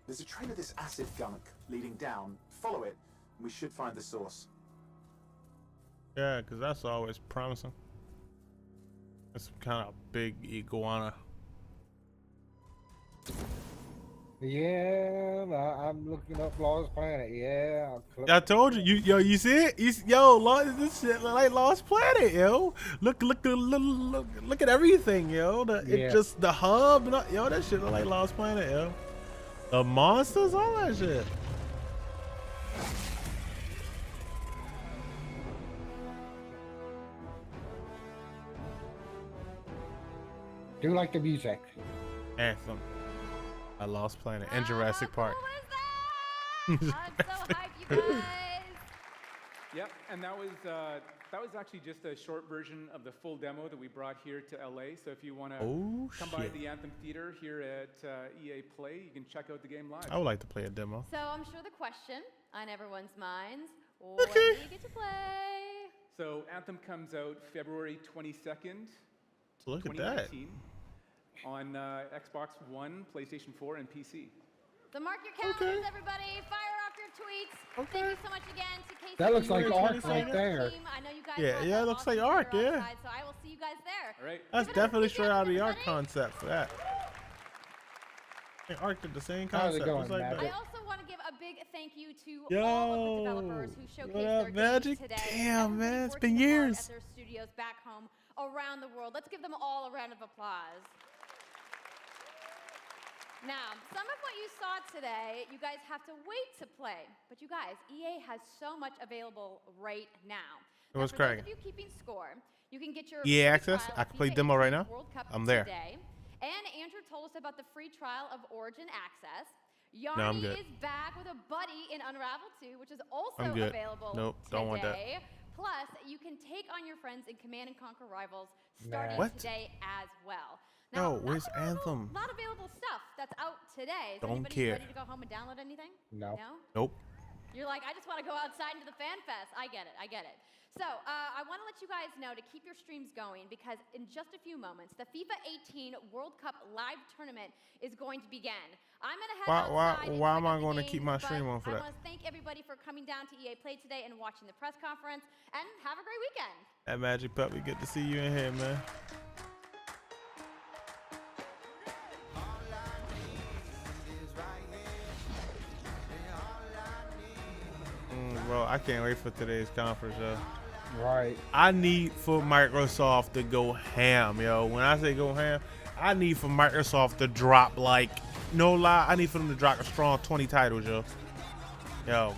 There's a trail of this acid gunk leading down. Follow it, and we should find the source. Yeah, because that's always promising. It's some kind of big iguana. Yeah, I'm looking up Lost Planet. Yeah. I told you, you see it? This shit look like Lost Planet, yo. Look at everything, yo. It just the hub, yo. That shit look like Lost Planet, yo. The monsters, all that shit. Do like the music. Anthem. I Lost Planet and Jurassic Park. I'm so hyped, you guys. Yep, and that was actually just a short version of the full demo that we brought here to LA. So if you want to come by the Anthem Theater here at EA Play, you can check out the game live. I would like to play a demo. So I'm sure the question on everyone's minds, when do you get to play? So Anthem comes out February 22nd, Look at that. 2019 on Xbox One, PlayStation 4, and PC. So mark your calendars, everybody. Fire off your tweets. Thank you so much again to Casey. That looks like and Ark the right there. team. I know you guys Yeah, it looks like Ark, yeah. outside, so I will see you guys there. All right. That's definitely straight out of the Ark concept for that. I think Ark did the same How's it concept. going, It's like Magic? that. I also want to give a big thank you to all of the developers who showcased what their up, Magic? games today. Damn, man, it's been Working hard years. At their studios back home around the world. Let's give them all a round of applause. Now, some of what you saw today, you guys have to wait to play. But you guys, EA has so much available right now. What's For those cracking? of you keeping score, you can get your EA free access? trial I of can play FIFA demo right 18 now? World Cup I'm there. Today. And Andrew told us about the free trial of Origin Access. No, I'm Yarny good. is back with a buddy in Unravel 2, which is also I'm good. available Nope, today. don't want that. Plus, you can take on your friends in Command & Conquer Rivals starting What? today as well. No, where's Anthem? Not available stuff that's out today. Is Don't anybody care. ready to go home and download anything? No. No? Nope. You're like, I just want to go outside into the fan fest. I get it. I get it. So I want to let you guys know to keep your streams going because in just a few moments, the FIFA 18 World Cup live tournament is going to begin. I'm going to head outside and Why check am I out the going to games, keep my but stream on for I that? want to thank everybody for coming down to EA Play today and watching the press conference. And have a great weekend. That Magic Puppy, good to see you in here, man. Bro, I can't wait for today's conference, yo. Right. I need for Microsoft to go ham, yo. When I say go ham, I need for Microsoft to drop, like, no lie, I need for them to drop a strong 20 titles, yo. Yo.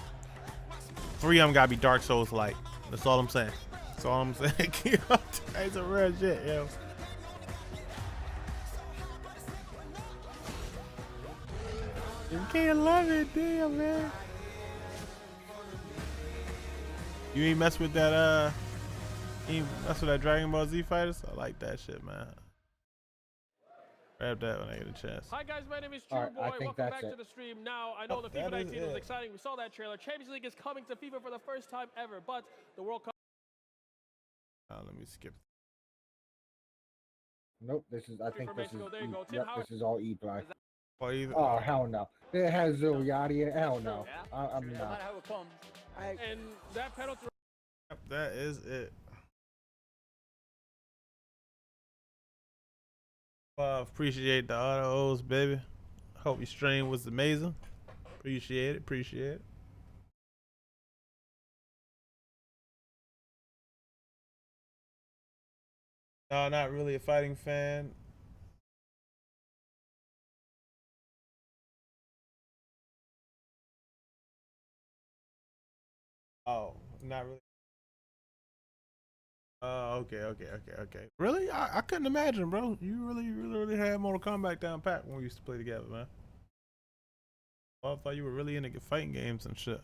3 of them gotta be Dark Souls like. That's all I'm saying. That's all I'm saying. It's a real shit, yo. You can't love it, damn, man. You ain't mess with that, you ain't mess with that Dragon Ball Z Fighters? I like that shit, man. Grab that when I get a chance. Hi guys, my name is True All right, I Boy. think Welcome that's back to it. the stream. Now, I know the that FIFA is 19 was it. exciting. We saw that trailer. Champions League is coming to FIFA for the first time ever, but the World Cup. Let me skip. Nope. This is. I think this is. Mexico. There you go. Tim Yep, Howard. this is all E-Play. Oh, either. Oh hell no! It has Ziliati in it. Hell no. I'm No not. matter how it comes. And that penalty. Yep, that is it. Appreciate the autos, baby. Hope your stream was amazing. Appreciate it. Appreciate it. No, not really a fighting fan. Oh, not really. Okay. Really? I couldn't imagine, bro. You really had Mortal Kombat down pat when we used to play together, man. I thought you were really into fighting games and shit.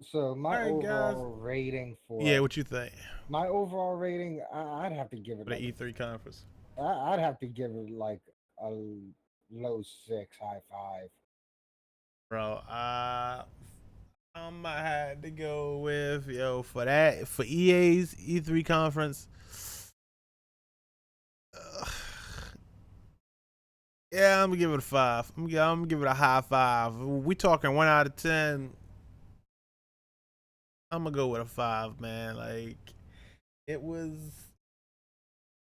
So my All right, guys. overall rating for Yeah, what you think? my overall rating, I'd have to give it. For the Like, E3 conference. I'd have to give it like a low 6, high 5. Bro, I might have to go with for EA's E3 conference. Yeah, I'm gonna give it a 5. I'm gonna give it a high 5. We talking 1 out of 10. I'm gonna go with a 5, man. Like, it was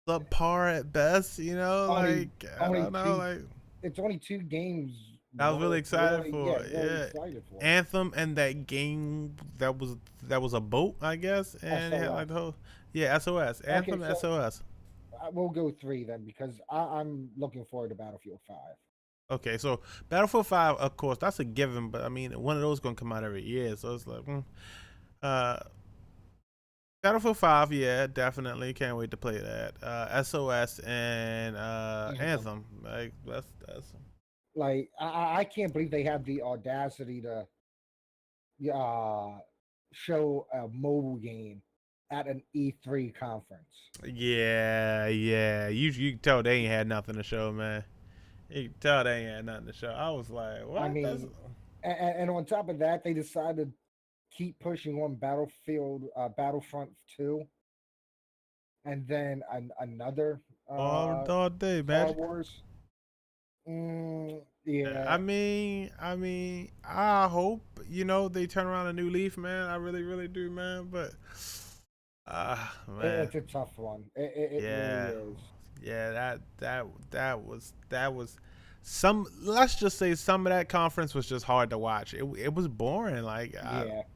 subpar at best, you know. I don't know. Like, it's only 2 games. I was really excited for it. really Yeah, excited for it. Anthem and that game that was a boat, I guess, and it had like the whole SOS. Anthem, Okay, so- SOS. We'll go 3 then because I'm looking forward to Battlefield 5. Okay, so Battlefield 5, of course, that's a given, but I mean, one of those gonna come out every year, so it's like, Battlefield 5, yeah, definitely. Can't wait to play that. SOS and Anthem. Like that's like I can't believe they have the audacity to show a mobile game at an E3 conference. yeah. You can tell they ain't had nothing to show, man. You can tell they ain't had nothing to show. I was like, what? I mean, and on top of that, they decided to keep pushing on Battlefront 2, and then another all day, man. Star Wars. Yeah. I mean, I hope they turn around a new leaf, man. I really do, man. But man, it's a tough one. It really is. Yeah, that was some. Let's just say some of that conference was just hard to watch. It was boring. Like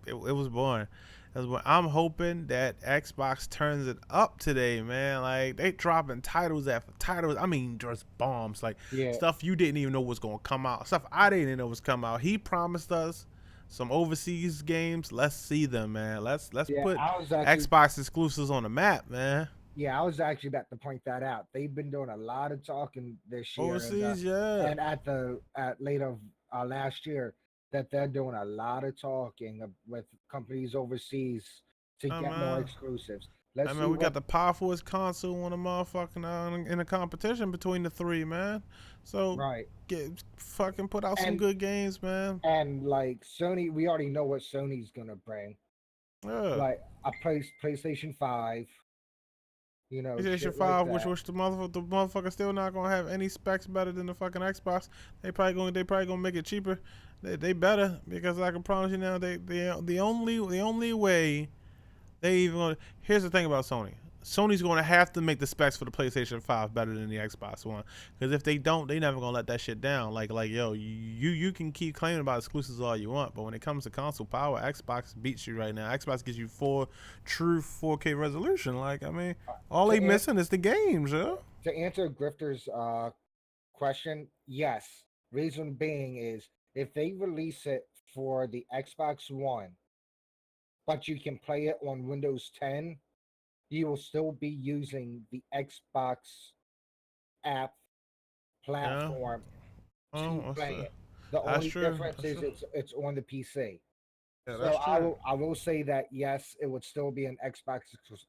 it was boring. I'm hoping that Xbox turns it up today, man. Like they dropping titles after titles. I mean, just bombs, like stuff you didn't even know was gonna come out. Stuff I didn't even know was come out. He promised us some overseas games. Let's see them, man. Let's put Xbox exclusives on the map, man. Yeah, I was actually about to point that out. They've been doing a lot of talking this year. Overseas, and at later last year, that they're doing a lot of talking with companies overseas to get more exclusives. We got the powerfulest console on the motherfucking in a competition between the three, man. So fucking put out some good games, man. And like Sony, we already know what Sony's gonna bring. Like a PlayStation 5. PlayStation 5, which the motherfucker still not gonna have any specs better than the fucking Xbox. They probably gonna make it cheaper. They better, because I can promise you now, the only way they even gonna. Here's the thing about Sony. Sony's gonna have to make the specs for the PlayStation 5 better than the Xbox One, because if they don't, they never gonna let that shit down. Like yo, you can keep claiming about exclusives all you want, but when it comes to console power, Xbox beats you right now. Xbox gives you true 4K resolution. Like, I mean, all they missing is the games, yo. To answer Grifter's question, yes. Reason being is if they release it for the Xbox One, but you can play it on Windows 10. You will still be using the Xbox app platform to play it. The only difference is it's on the PC. Yeah, so I will say that yes, it would still be an Xbox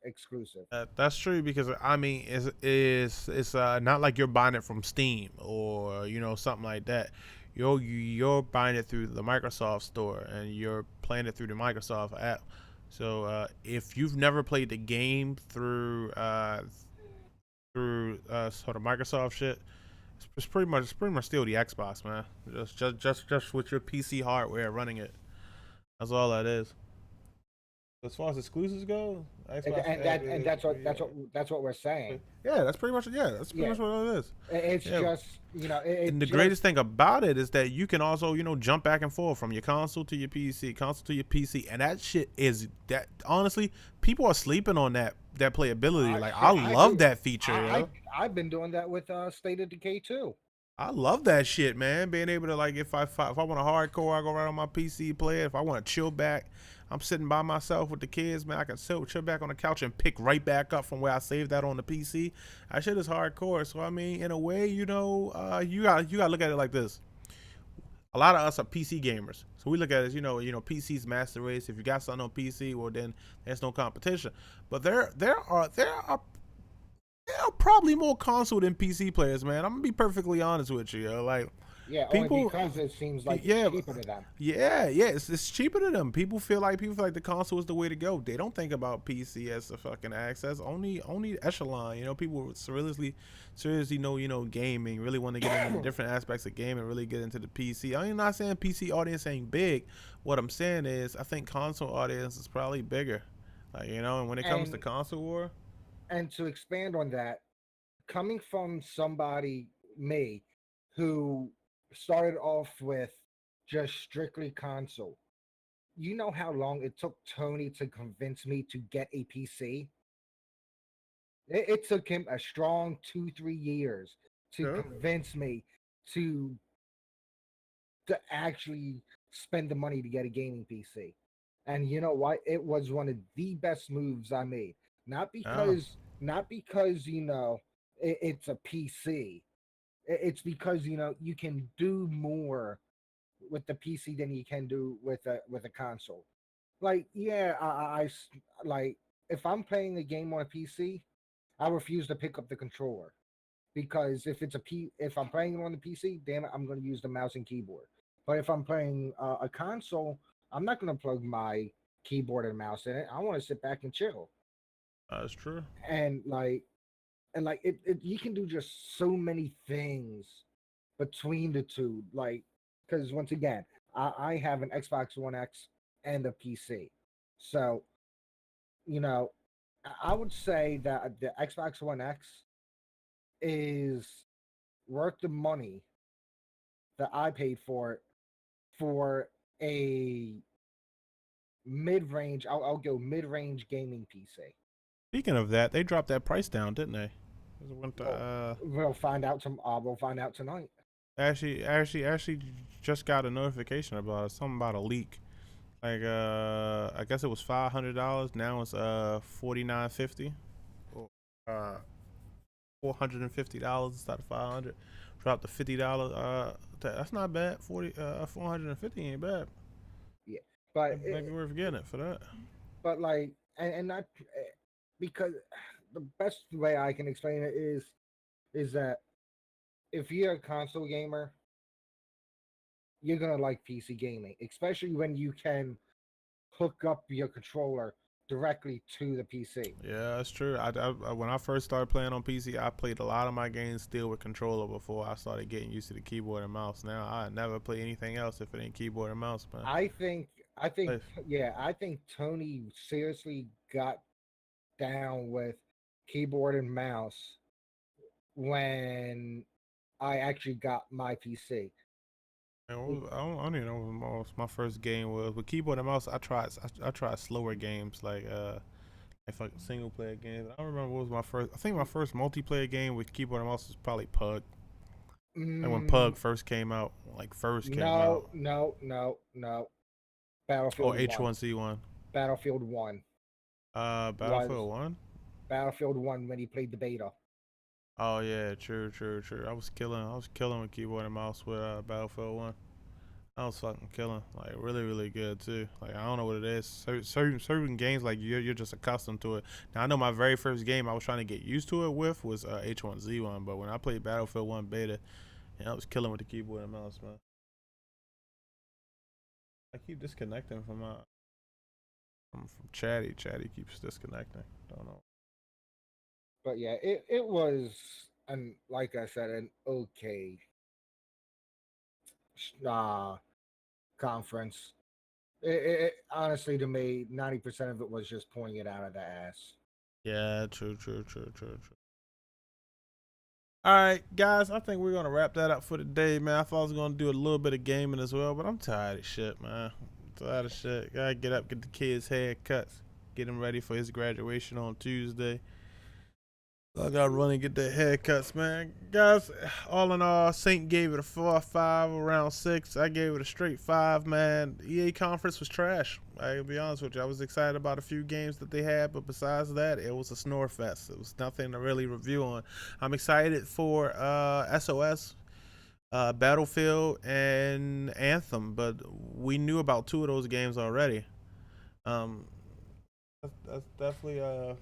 exclusive. That's true, because I mean, it's not like you're buying it from Steam or something like that. You're buying it through the Microsoft store and you're playing it through the Microsoft app. So if you've never played the game through sort of Microsoft shit, it's pretty much still the Xbox, man. Just with your PC hardware running it. That's all that is. As far as exclusives go, Xbox, that's what we're saying. Yeah, that's pretty much much what it is. It's just and the greatest thing about it is that you can also jump back and forth from your console to your PC, and that shit is that honestly people are sleeping on that playability. I love that feature. I've been doing that with State of Decay 2. I love that shit, man. Being able to, like, if I want a hardcore, I go right on my PC, play it. If I want to chill back, I'm sitting by myself with the kids, man. I can chill back on the couch and pick right back up from where I saved that on the PC. That shit is hardcore. So I mean, in a way, you gotta look at it like this. A lot of us are PC gamers, so we look at it as PC's master race. If you got something on PC, well then there's no competition. But there are probably more console than PC players, man. I'm gonna be perfectly honest with you, like. Yeah, only because it seems like it's cheaper to them. Yeah, it's cheaper to them. People feel like the console is the way to go. They don't think about PC as a fucking access. Only echelon. People seriously know gaming. Really want to get into different aspects of gaming. Really get into the PC. I'm not saying PC audience ain't big. What I'm saying is I think console audience is probably bigger. Like and when it comes to console war. And to expand on that, coming from somebody who started off with just strictly console. You know how long it took Tony to convince me to get a PC? It took him a strong 2-3 years to convince me to actually spend the money to get a gaming PC. And you know what? It was one of the best moves I made. Not because it's a PC. It's because you can do more with the PC than you can do with a console. Like, yeah, like if I'm playing a game on a PC, I refuse to pick up the controller because if I'm playing it on the PC, damn it, I'm going to use the mouse and keyboard. But if I'm playing a console, I'm not going to plug my keyboard and mouse in it. I want to sit back and chill. That's true. And you can do just so many things between the two. Like, because once again, I have an Xbox One X and a PC, so I would say that the Xbox One X is worth the money that I paid for it for a mid-range. I'll go mid-range gaming PC. Speaking of that, they dropped that price down, didn't they? We'll find out We'll find out tonight. Actually, just got a notification about it. Something about a leak. Like I guess it was $500. Now it's $49.50. $450 instead of $500. Dropped to $50. That's not bad. $450 ain't bad. Yeah, but maybe we're forgetting it for that. But like, and not because the best way I can explain it is that if you're a console gamer, you're gonna like PC gaming, especially when you can hook up your controller directly to the PC. Yeah, that's true. I when I first started playing on PC, I played a lot of my games still with controller before I started getting used to the keyboard and mouse. Now I never play anything else if it ain't keyboard and mouse, man. I think Tony seriously got down with keyboard and mouse when I actually got my PC. I don't even know what my first game was. With keyboard and mouse, I tried slower games like single player games. I don't remember what was my first. I think my first multiplayer game with keyboard and mouse was probably Pug. And when Pug first came out, No. Battlefield. Or H1Z1. Battlefield 1. Battlefield 1. Battlefield 1 when he played the beta. Oh yeah, true. I was killing with keyboard and mouse with Battlefield 1. I was fucking killing, like really good too. Like I don't know what it is. Certain games like you're just accustomed to it. Now I know my very first game I was trying to get used to it with was H1Z1, but when I played Battlefield 1 beta, I was killing with the keyboard and mouse, man. I keep disconnecting from Chatty. Chatty keeps disconnecting. Don't know. But yeah, it was, and like I said, an okay conference. It honestly, to me, 90% of it was just pulling it out of the ass. Yeah, true. All right, guys, I think we're gonna wrap that up for today, man. I thought I was gonna do a little bit of gaming as well, but I'm tired of shit, man. Gotta get up, get the kids' haircuts, get him ready for his graduation on Tuesday. I gotta run and get the haircuts, man. Guys, all in all, Saint gave it a 4 or 5, around 6. I gave it a straight 5, man. The EA conference was trash. I'll be honest with you. I was excited about a few games that they had, but besides that, it was a snore fest. It was nothing to really review on. I'm excited for SOS, Battlefield, and Anthem, but we knew about 2 of those games already. That's definitely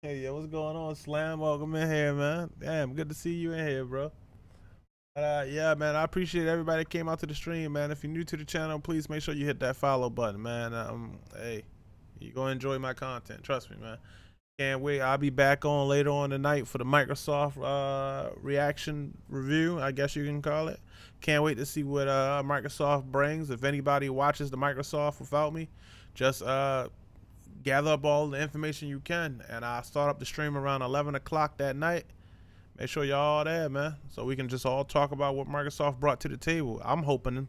Hey, yo, what's going on, Slam? Welcome in here, man. Damn, good to see you in here, bro. Yeah, man, I appreciate everybody that came out to the stream, man. If you're new to the channel, please make sure you hit that follow button, man. Hey, you're going to enjoy my content. Trust me, man. Can't wait. I'll be back on later on tonight for the Microsoft reaction review, I guess you can call it. Can't wait to see what Microsoft brings. If anybody watches the Microsoft without me, just gather up all the information you can, and I'll start up the stream around 11 o'clock that night. Make sure y'all all there, man, so we can just all talk about what Microsoft brought to the table. I'm hoping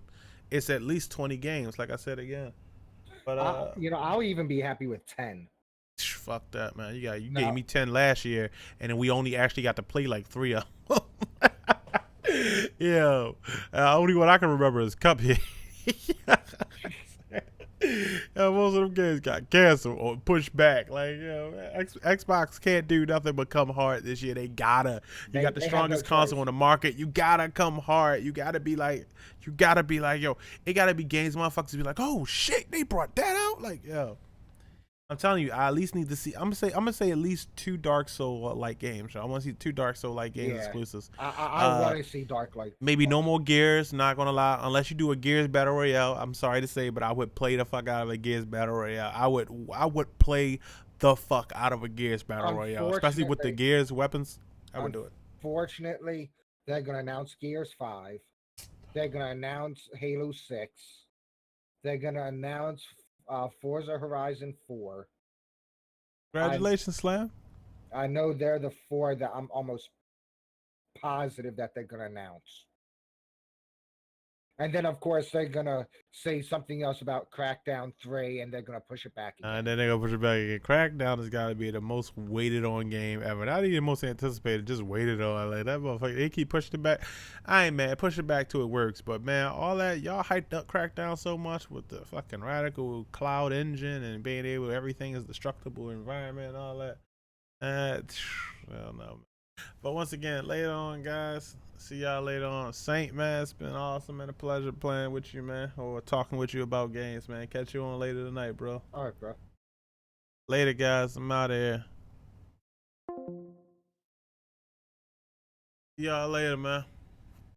it's at least 20 games, like I said again. But I'll even be happy with 10. Fuck that, man. You gave me 10 last year, and then we only actually got to play like 3 of them. Yo, only one I can remember is Cuphead. Most of them games got canceled or pushed back. Like, you know, Xbox can't do nothing but come hard this year. They gotta. You got the strongest console on the market. You gotta come hard. You gotta be like, yo, it gotta be games motherfuckers be like, oh shit, they brought that out. Like, yo. I'm telling you, I at least need to see. I'm gonna say at least 2 Dark Soul like games. I want to see 2 Dark Soul like games exclusives. I want to see Dark Light. Maybe no more Gears. Not gonna lie, unless you do a Gears Battle Royale. I'm sorry to say, but I would play the fuck out of a Gears Battle Royale. I would play the fuck out of a Gears Battle Royale, especially with the Gears weapons. I would do it. Fortunately, they're gonna announce Gears 5. They're gonna announce Halo 6. They're gonna announce Forza Horizon 4. Congratulations, Slam. I know they're the 4 that I'm almost positive that they're going to announce. And then, of course, they're going to say something else about Crackdown 3, and they're going to push it back again. And then they're going to push it back again. Crackdown has got to be the most waited on game ever. Not even the most anticipated, just waited on. Like, that motherfucker, they keep pushing it back. I ain't mad. Push it back till it works. But, man, all that, y'all hyped up Crackdown so much with the fucking radical cloud engine and being able, everything is destructible environment and all that. Well, no, man. But once again, later on, guys. See y'all later on. Saint, man, it's been awesome and a pleasure playing with you, man, or talking with you about games, man. Catch you on later tonight, bro. All right, bro. Later, guys. I'm out of here. See y'all later, man.